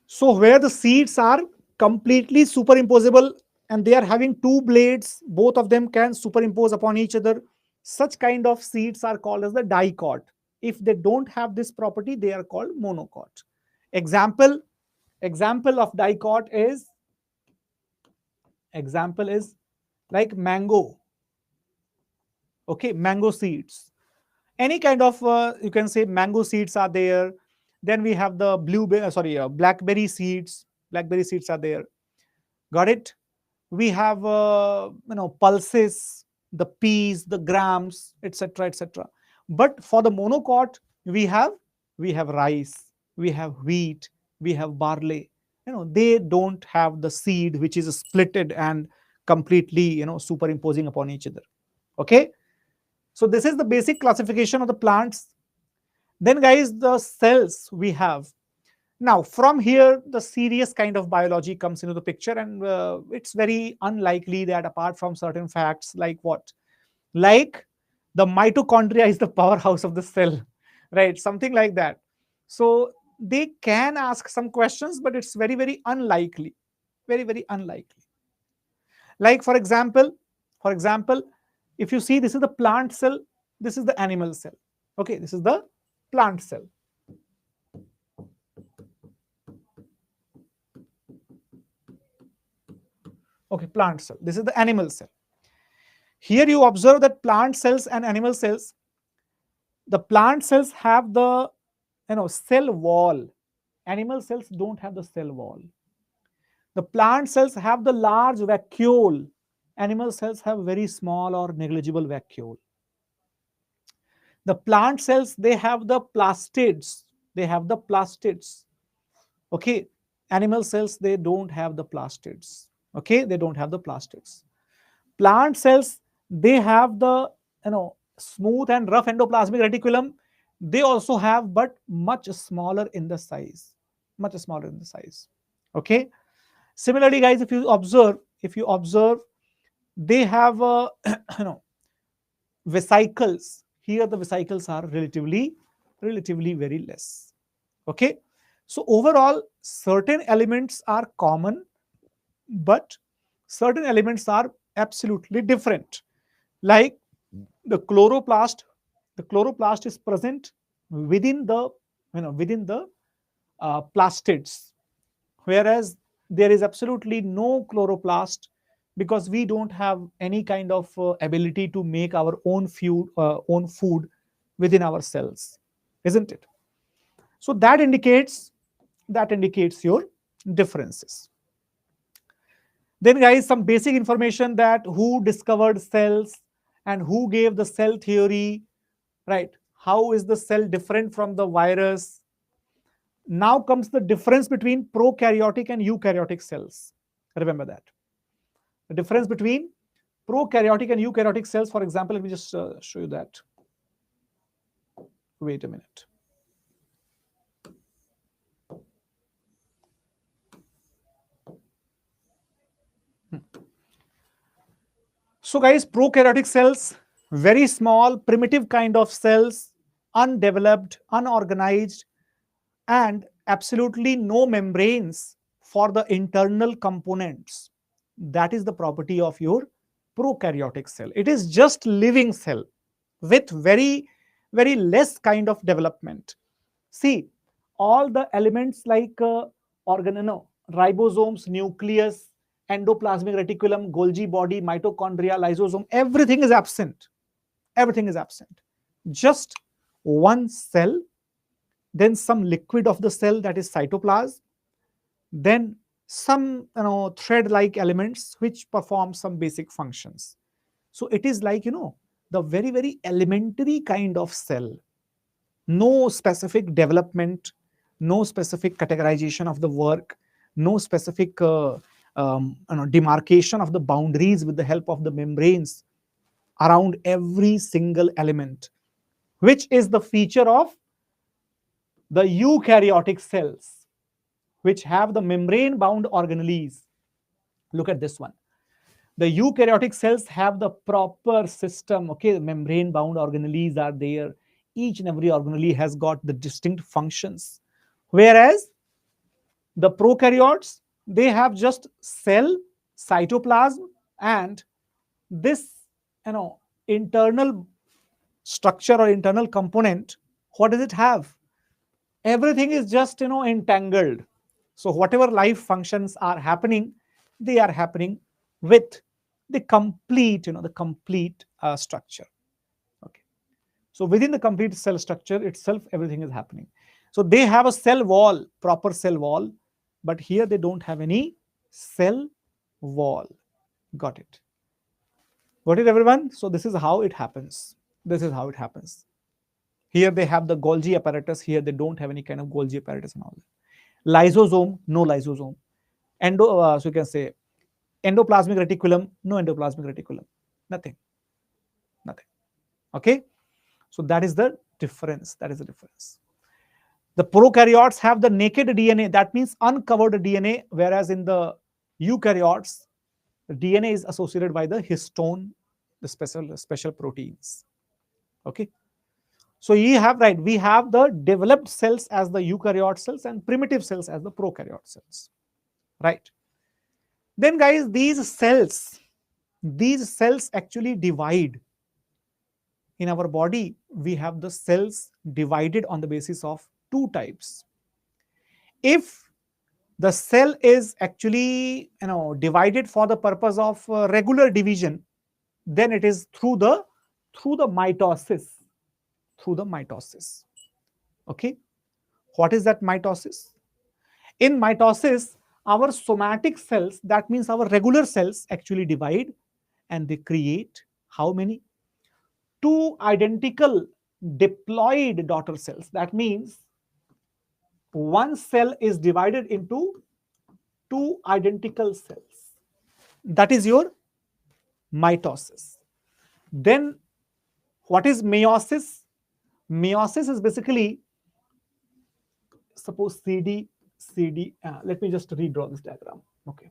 so where the seeds are completely superimposable and they are having two blades, both of them can superimpose upon each other, such kind of seeds are called as the dicot. If they don't have this property, they are called monocot. Example of dicot is like mango. Okay, mango seeds. Any kind of you can say mango seeds are there. Then we have the blackberry seeds. Blackberry seeds are there. Got it? We have pulses, the peas, the grams, etc., etc. But for the monocot, we have rice, we have wheat, we have barley. They don't have the seed which is splitted and completely superimposing upon each other. Okay, so this is the basic classification of the plants. Then guys, the cells we have. Now from here the serious kind of biology comes into the picture, and it's very unlikely that apart from certain facts, like what, like the mitochondria is the powerhouse of the cell, right, something like that. So they can ask some questions, but it's very, very unlikely, very, very unlikely. Like for example, if you see, this is the plant cell, this is the animal cell. Okay, this is the plant cell. Okay, plant cell. This is the animal cell. Here you observe that plant cells and animal cells, the plant cells have the cell wall. Animal cells don't have the cell wall. The plant cells have the large vacuole. Animal cells have very small or negligible vacuole. The plant cells, they have the plastids. They have the plastids. Okay. Animal cells, they don't have the plastids. Okay. They don't have the plastids. Plant cells, they have the smooth and rough endoplasmic reticulum. They also have, but much smaller in the size. Much smaller in the size. Okay. Similarly, guys, if you observe, they have vesicles. Here the vesicles are relatively very less. Okay. So overall, certain elements are common, but certain elements are absolutely different. Like the chloroplast is present within the plastids, whereas there is absolutely no chloroplast, because we don't have any kind of ability to make our own food within our cells, isn't it? So that indicates your differences. Then guys, some basic information, that who discovered cells and who gave the cell theory, right? How is the cell different from the virus? Now comes the difference between prokaryotic and eukaryotic cells. Remember that. The difference between prokaryotic and eukaryotic cells. For example, let me just show you that. Wait a minute. So guys, prokaryotic cells, very small, primitive kind of cells, undeveloped, unorganized, and absolutely no membranes for the internal components. That is the property of your prokaryotic cell. It is just living cell with very less kind of development. See, all the elements like ribosomes, nucleus, endoplasmic reticulum, Golgi body, mitochondria, lysosome, everything is absent. Everything is absent. Just one cell, then some liquid of the cell, that is cytoplasm, then some thread-like elements which perform some basic functions. So it is like the very elementary kind of cell. No specific development, no specific categorization of the work, no specific demarcation of the boundaries with the help of the membranes around every single element, which is the feature of the eukaryotic cells, which have the membrane-bound organelles. Look at this one. The eukaryotic cells have the proper system. Okay, the membrane-bound organelles are there. Each and every organelle has got the distinct functions. Whereas the prokaryotes, they have just cell, cytoplasm, and this internal structure or internal component. What does it have? Everything is just entangled. So whatever life functions are happening, they are happening with the complete structure. Okay. So within the complete cell structure itself, everything is happening. So they have a cell wall, proper cell wall, but here they don't have any cell wall. Got it? Got it, everyone? So this is how it happens. This is how it happens. Here they have the Golgi apparatus. Here they don't have any kind of Golgi apparatus and all that. Lysosome, no lysosome. So you can say endoplasmic reticulum, no endoplasmic reticulum. Nothing. Nothing. Okay? So that is the difference. That is the difference. The prokaryotes have the naked DNA, that means uncovered DNA, whereas in the eukaryotes, the DNA is associated by the histone, the special proteins. Okay. So we have the developed cells as the eukaryote cells and primitive cells as the prokaryote cells. Right. Then guys, these cells actually divide. In our body, we have the cells divided on the basis of two types. If the cell is actually divided for the purpose of regular division, then it is through the mitosis. Through the mitosis. Okay, what is that mitosis? In mitosis, our somatic cells, that means our regular cells, actually divide, and they create how many? Two identical diploid daughter cells. That means one cell is divided into two identical cells. That is your mitosis. Then what is meiosis? Meiosis is basically, suppose CD, let me just redraw this diagram. Okay.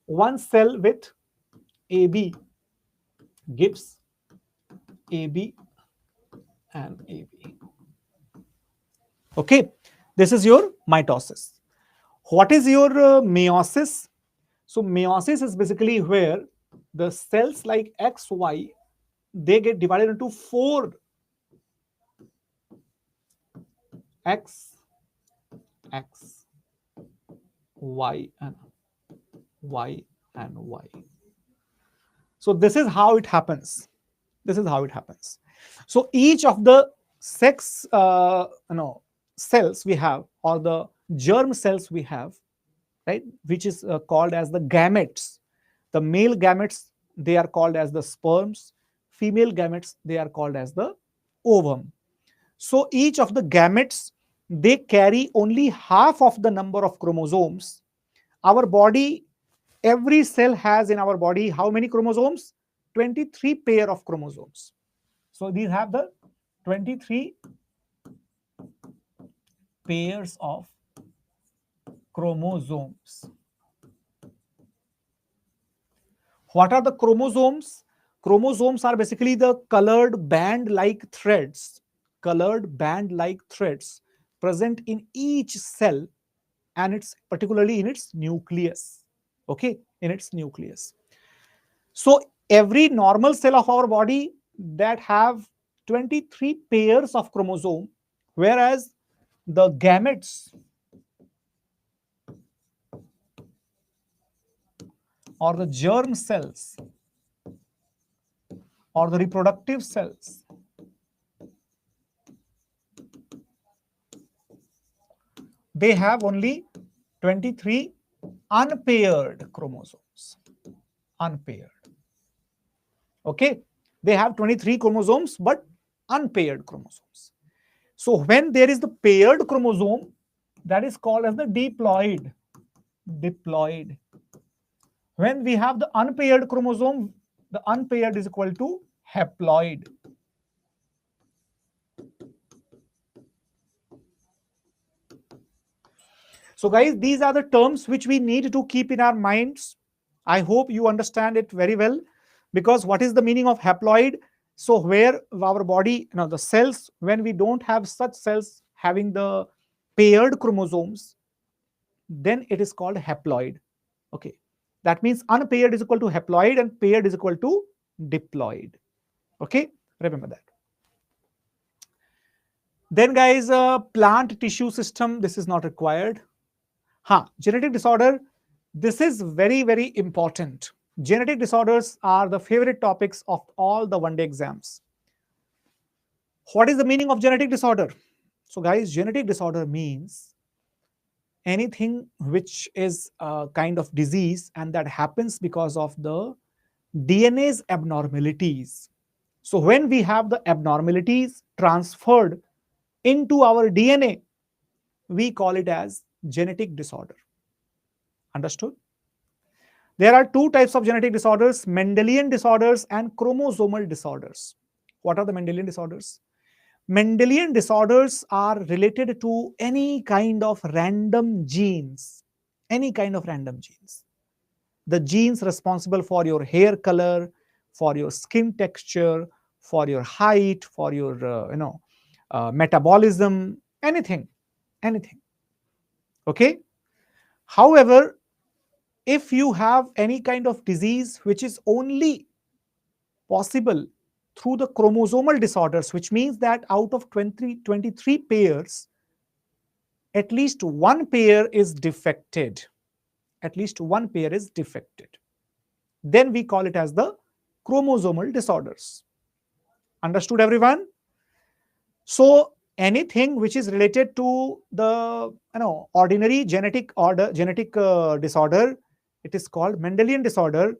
One cell with AB gives AB and AB. Okay, this is your mitosis. What is your meiosis? So meiosis is basically where the cells like X, Y, they get divided into four X, X, Y, and Y, and Y. So this is how it happens. This is how it happens. So each of the sex cells we have, or the germ cells we have, right, which is called as the gametes. The male gametes, they are called as the sperms. Female gametes, they are called as the ovum. So each of the gametes, they carry only half of the number of chromosomes. Our body, every cell has in our body how many chromosomes? 23 pair of chromosomes. So these have the 23 pairs of chromosomes. What are the chromosomes? Chromosomes are basically the colored band-like threads, present in each cell, and it's particularly in its nucleus. Okay, in its nucleus. So every normal cell of our body that have 23 pairs of chromosome, whereas the gametes or the germ cells or the reproductive cells, they have only 23 unpaired chromosomes. Unpaired. Okay, they have 23 chromosomes but unpaired chromosomes. So when there is the paired chromosome, that is called as the diploid. Diploid. When we have the unpaired chromosome, the unpaired is equal to haploid. So guys, these are the terms which we need to keep in our minds. I hope you understand it very well, because what is the meaning of haploid? So where our body, the cells, when we don't have such cells having the paired chromosomes, then it is called haploid. Okay, that means unpaired is equal to haploid and paired is equal to diploid. Okay, remember that. Then guys, plant tissue system, this is not required. Genetic disorder, this is very, very important. Genetic disorders are the favorite topics of all the one-day exams. What is the meaning of genetic disorder? So guys, genetic disorder means anything which is a kind of disease and that happens because of the DNA's abnormalities. So when we have the abnormalities transferred into our DNA, we call it as genetic disorder. Understood? There are two types of genetic disorders, Mendelian disorders and chromosomal disorders. What are the Mendelian disorders? Mendelian disorders are related to any kind of random genes. Any kind of random genes. The genes responsible for your hair color, for your skin texture, for your height, for your metabolism, anything. Okay. However, if you have any kind of disease which is only possible through the chromosomal disorders, which means that out of 23 pairs, at least one pair is defected. At least one pair is defected. Then we call it as the chromosomal disorders. Understood, everyone? So anything which is related to the ordinary genetic disorder, it is called Mendelian disorder.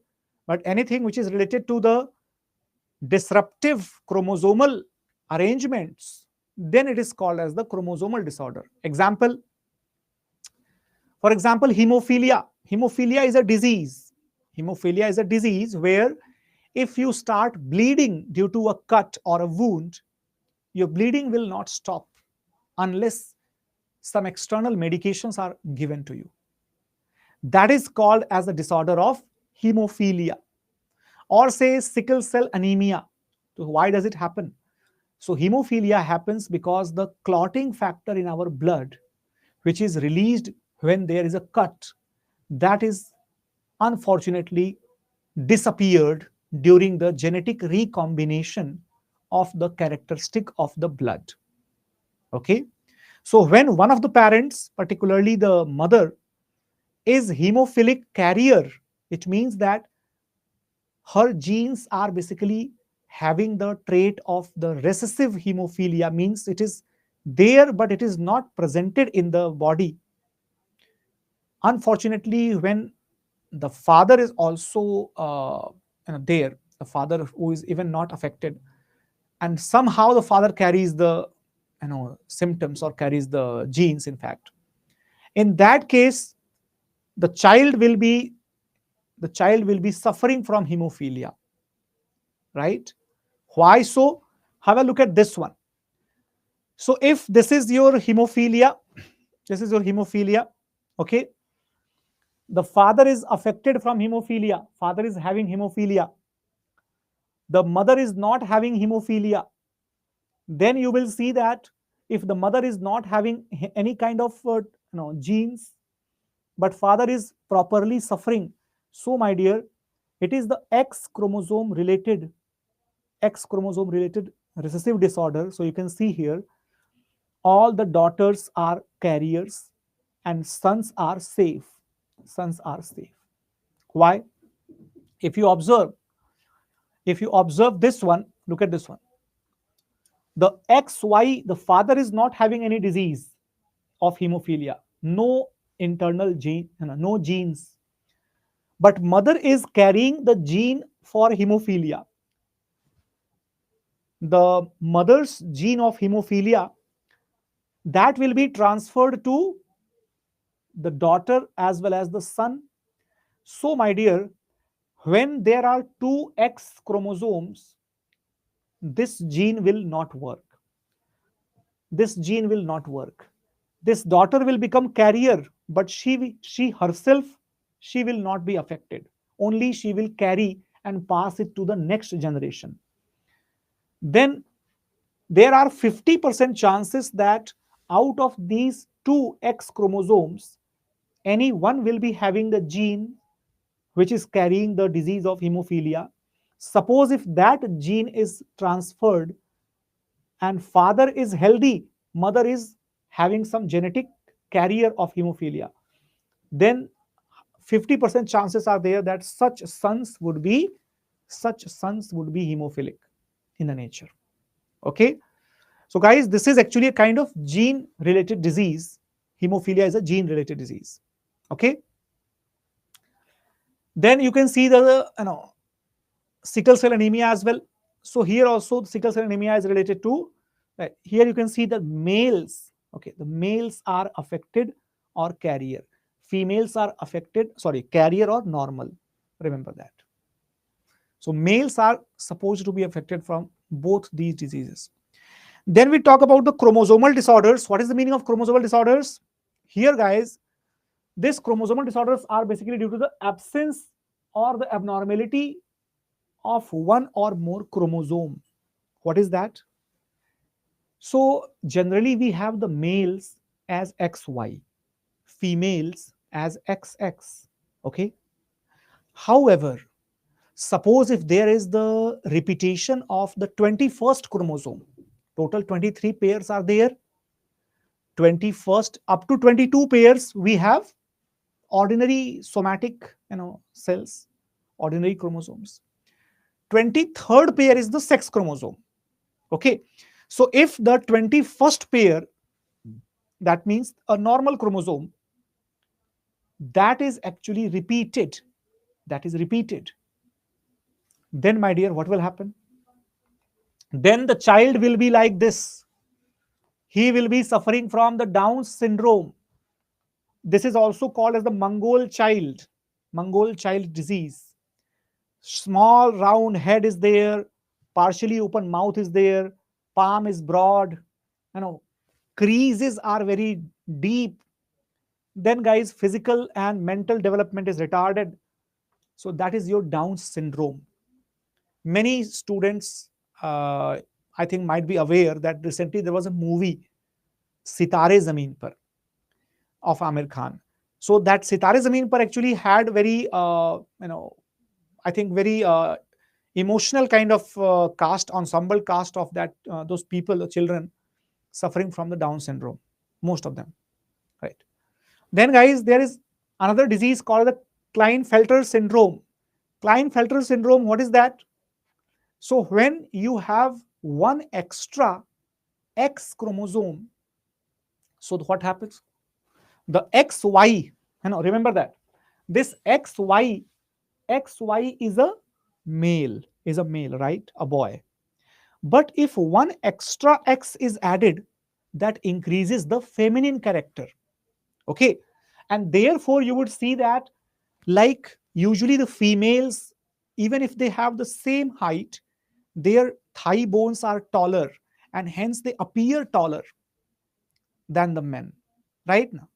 But anything which is related to the disruptive chromosomal arrangements, then it is called as the chromosomal disorder. Example, for example, hemophilia. Hemophilia is a disease. Hemophilia is a disease where if you start bleeding due to a cut or a wound, your bleeding will not stop unless some external medications are given to you. That is called as a disorder of hemophilia. Or say sickle cell anemia. So why does it happen? So hemophilia happens because the clotting factor in our blood, which is released when there is a cut, that is unfortunately disappeared during the genetic recombination of the characteristic of the blood. Okay, so when one of the parents, particularly the mother, is hemophilic carrier, it means that her genes are basically having the trait of the recessive hemophilia, means it is there but it is not presented in the body. Unfortunately, when the father is also there, the father who is even not affected, and somehow the father carries the symptoms or carries the genes, in fact, in that case the child will be suffering from hemophilia, right? Why so? Have a look at this one. So if this is your hemophilia, okay, the father is affected from hemophilia, father is having hemophilia, the mother is not having hemophilia, then you will see that if the mother is not having any kind of genes, but father is properly suffering, so my dear, it is the X chromosome related recessive disorder. So you can see here, all the daughters are carriers and sons are safe. Sons are safe. Why? If you observe this one, look at this one. The XY, the father is not having any disease of hemophilia, no internal gene, no genes. But mother is carrying the gene for hemophilia. The mother's gene of hemophilia, that will be transferred to the daughter as well as the son. So my dear, when there are two X chromosomes, this gene will not work. This gene will not work. This daughter will become carrier, but she herself, she will not be affected. Only she will carry and pass it to the next generation. Then there are 50% chances that out of these two X chromosomes, any one will be having the gene which is carrying the disease of hemophilia. Suppose if that gene is transferred and father is healthy, mother is having some genetic carrier of hemophilia, then 50% chances are there that such sons would be hemophilic in the nature. Okay, so guys, this is actually a kind of gene related disease. Hemophilia is a gene related disease. Okay, then you can see the sickle cell anemia as well. So here also sickle cell anemia is related to, right, here you can see the males. Okay, the males are affected or carrier, females are affected, sorry, carrier or normal, remember that. So males are supposed to be affected from both these diseases. Then we talk about the chromosomal disorders. What is the meaning of chromosomal disorders? Here guys, these chromosomal disorders are basically due to the absence or the abnormality of one or more chromosome. What is that? So generally we have the males as XY, females as XX. Okay. However, suppose if there is the repetition of the 21st chromosome, total 23 pairs are there. 21st up to 22 pairs, we have ordinary somatic, cells, ordinary chromosomes. 23rd pair is the sex chromosome. Okay, so if the 21st pair, that means a normal chromosome, that is actually repeated, then my dear, what will happen? Then the child will be like this. He will be suffering from the Down syndrome. This is also called as the Mongol child disease. Small round head is there, partially open mouth is there, palm is broad, creases are very deep. Then guys, physical and mental development is retarded. So that is your Down syndrome. Many students, I think, might be aware that recently there was a movie, Sitare Zameen Par, of Amir Khan. So that Sitare Zameen Par actually had very, I think, very emotional kind of cast, ensemble cast of that, those people, the children suffering from the Down syndrome, most of them, right? Then guys, there is another disease called the Klinefelter syndrome. Klinefelter syndrome, what is that? So when you have one extra X chromosome, so what happens? The XY, remember that this XY is a male, right? A boy. But if one extra X is added, that increases the feminine character. Okay, and therefore you would see that, like usually the females, even if they have the same height, their thigh bones are taller, and hence they appear taller than the men. Right? Now,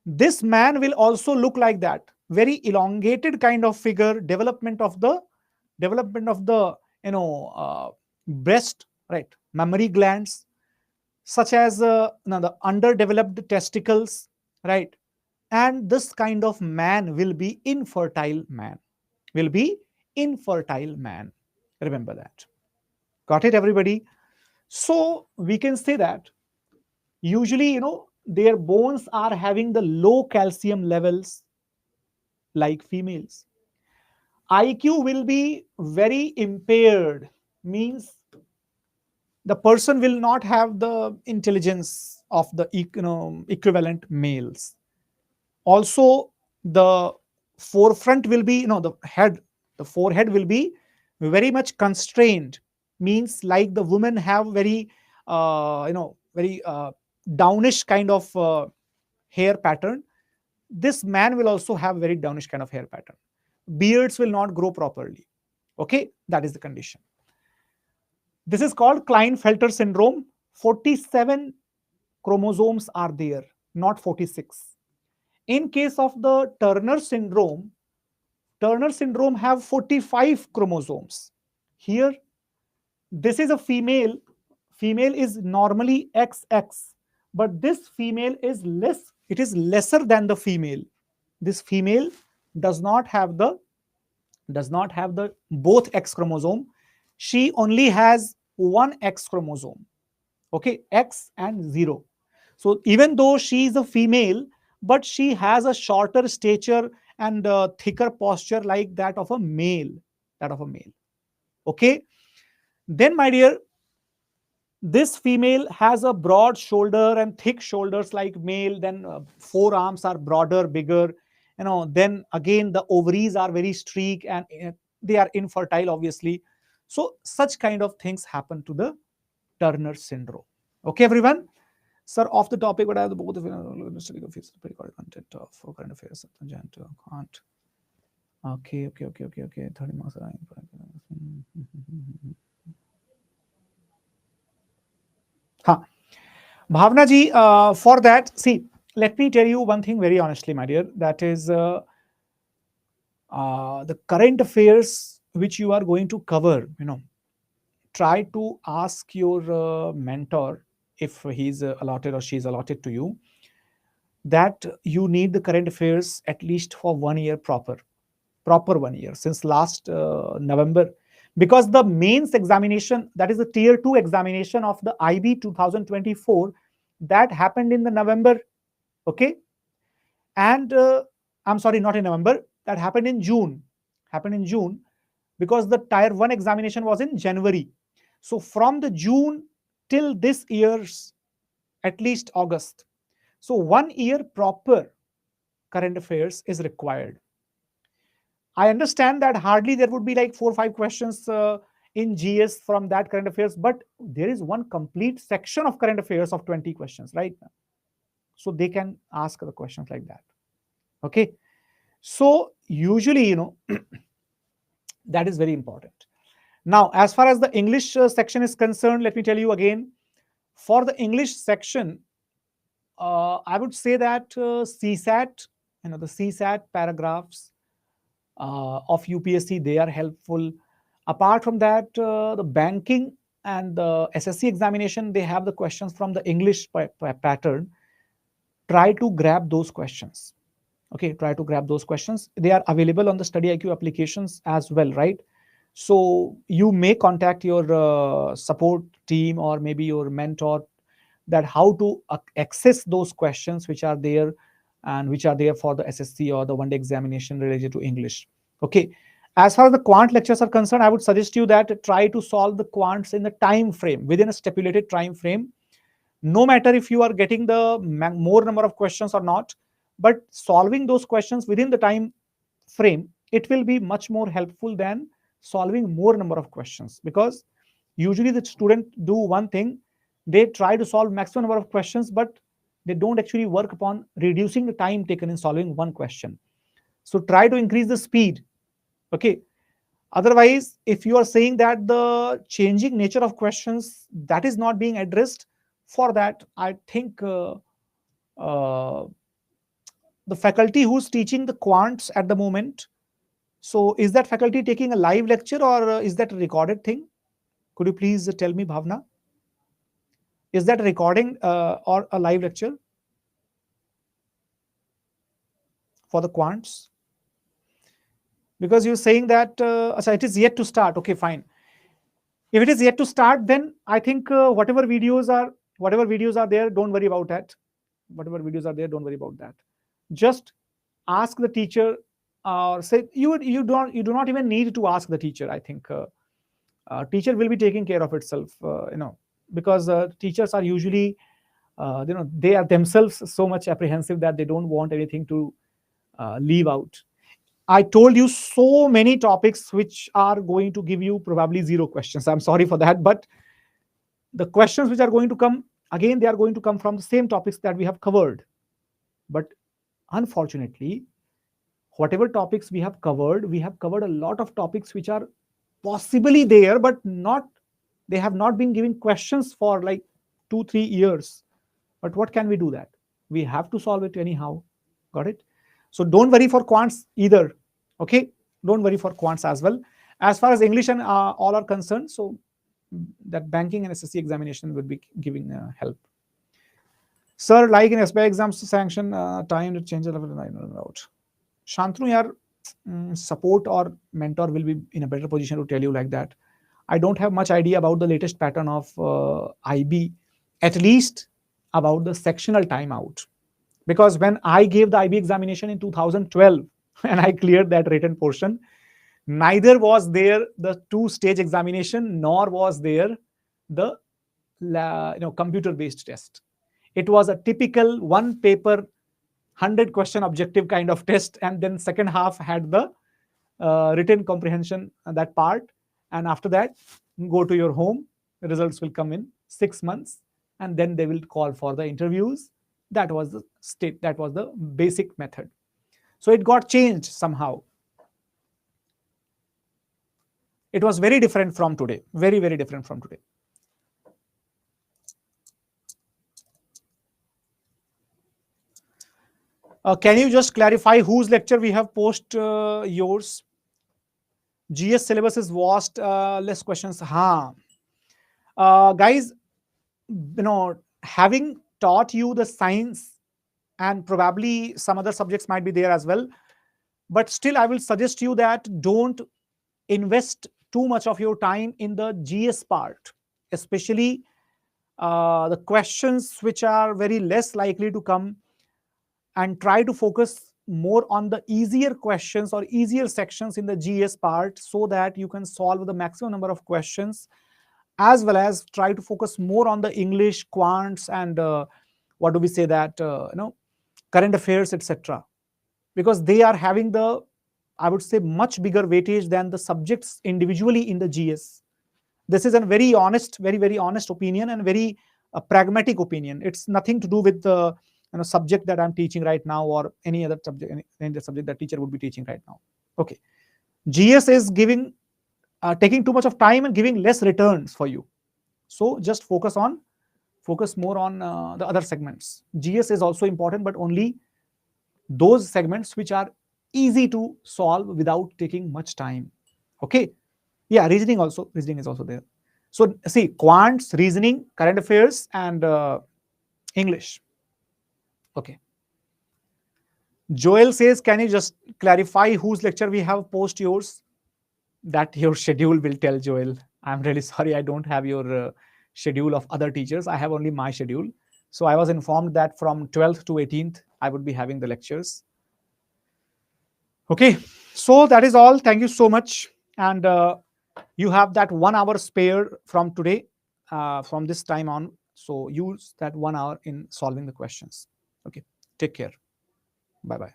this man will also look like that, very elongated kind of figure, development of the breast, right? Mammary glands, such as the underdeveloped testicles, right? And this kind of man will be infertile man. Remember that. Got it, everybody? So we can say that usually, their bones are having the low calcium levels like females. IQ will be very impaired, means the person will not have the intelligence of the equivalent males. Also, the forefront will be, the forehead will be very much constrained, means like the women have very very downish kind of hair pattern. This man will also have very downish kind of hair pattern. Beards will not grow properly. Okay, that is the condition. This is called Klinefelter syndrome. 47 chromosomes are there, not 46. In case of the Turner syndrome have 45 chromosomes. Here, this is a female. Female is normally XX, but this female is less. It is lesser than the female. This female does not have the both X chromosome. She only has one X chromosome. Okay, X and 0. So even though she is a female, but she has a shorter stature and thicker posture like that of a male. Okay. Then, my dear, this female has a broad shoulder and thick shoulders like male. Then forearms are broader, bigger. Then again the ovaries are very streaked and they are infertile, obviously. So such kind of things happen to the Turner syndrome. Okay, everyone. Sir, off the topic, but I have the both of study content of current affairs. Can't. Okay. 30 marks. Bhavna ji, for that, see, let me tell you one thing very honestly, my dear. That is the current affairs which you are going to cover. Try to ask your mentor, if he's allotted or she's allotted to you, that you need the current affairs at least for 1 year proper 1 year since last November, because the mains examination, that is the tier 2 examination of the IB 2024, that happened in the November, okay? And I'm sorry, not in November, that happened in June. Happened in June because the Tier 1 examination was in January. So from the June till this year's at least August. So 1 year proper current affairs is required. I understand that hardly there would be like 4 or 5 questions in GS from that current affairs, but there is one complete section of current affairs of 20 questions, right? So they can ask the questions like that. Okay. So usually, that is very important. Now, as far as the English section is concerned, let me tell you again, for the English section, I would say that CSAT, the CSAT paragraphs of UPSC, they are helpful. Apart from that, the banking and the SSC examination, they have the questions from the English pattern. Try to grab those questions. Okay, try to grab those questions. They are available on the Study IQ applications as well, right? So you may contact your support team or maybe your mentor that how to access those questions which are there and which are there for the SSC or the one-day examination related to English. Okay. As far as the quant lectures are concerned, I would suggest you that try to solve the quants in the time frame, within a stipulated time frame. No matter if you are getting the more number of questions or not, but solving those questions within the time frame, it will be much more helpful than solving more number of questions, because usually the student do one thing, they try to solve maximum number of questions, but they don't actually work upon reducing the time taken in solving one question. So try to increase the speed. Okay. Otherwise, if you are saying that the changing nature of questions that is not being addressed, for that, I think the faculty who's teaching the quants at the moment, so is that faculty taking a live lecture or is that a recorded thing? Could you please tell me, Bhavna? Is that a recording or a live lecture for the quants? Because you're saying that it is yet to start. Okay, fine. If it is yet to start, then I think whatever videos are there, don't worry about that. Whatever videos are there, don't worry about that. Just ask the teacher, or say you do not even need to ask the teacher. I think teacher will be taking care of itself. Because teachers are usually they are themselves so much apprehensive that they don't want anything to leave out. I told you so many topics which are going to give you probably 0 questions. I'm sorry for that, but the questions which are going to come, again, they are going to come from the same topics that we have covered. But unfortunately, whatever topics we have covered a lot of topics which are possibly there, but they have not been giving questions for like 2-3 years. But what can we do that? We have to solve it anyhow. Got it? So don't worry for quants either. Okay, don't worry for quants as well. As far as English and all are concerned, so that banking and SSC examination would be giving help. Sir, like in SBI exams to sanction time to change the level out. Shantanu, yaar, support or mentor will be in a better position to tell you like that. I don't have much idea about the latest pattern of IB, at least about the sectional timeout. Because when I gave the IB examination in 2012 and I cleared that written portion, neither was there the 2-stage examination, nor was there the computer-based test. It was a typical 1 paper, 100 question objective kind of test, and then second half had the written comprehension, that part, and after that, go to your home. The results will come in 6 months, and then they will call for the interviews. That was the basic method. So it got changed somehow. It was very different from today. Very, very different from today. Can you just clarify whose lecture we have post yours? GS syllabus is vast, less questions. Guys, having taught you the science, and probably some other subjects might be there as well, but still I will suggest you that don't invest too much of your time in the GS part, especially the questions which are very less likely to come, and try to focus more on the easier questions or easier sections in the GS part, so that you can solve the maximum number of questions, as well as try to focus more on the English, quants, and what do we say that, current affairs, etc. Because they are having the, I would say, much bigger weightage than the subjects individually in the GS. This is a very honest, very honest opinion, and very pragmatic opinion. It's nothing to do with the subject that I'm teaching right now, or any other subject, any other subject that teacher would be teaching right now. Okay, GS is giving taking too much of time and giving less returns for you. So just focus more on the other segments. GS is also important, but only those segments which are easy to solve without taking much time. Okay, yeah, reasoning is also there. So see, quants, reasoning, current affairs, and English. Okay, Joel says, can you just clarify whose lecture we have post yours? That your schedule will tell, Joel. I'm really sorry, I don't have your schedule of other teachers. I have only my schedule. So I was informed that from 12th to 18th I would be having the lectures. Okay, so that is all. Thank you so much. And you have that 1 hour spare from today, from this time on. So use that 1 hour in solving the questions. Okay, take care. Bye bye.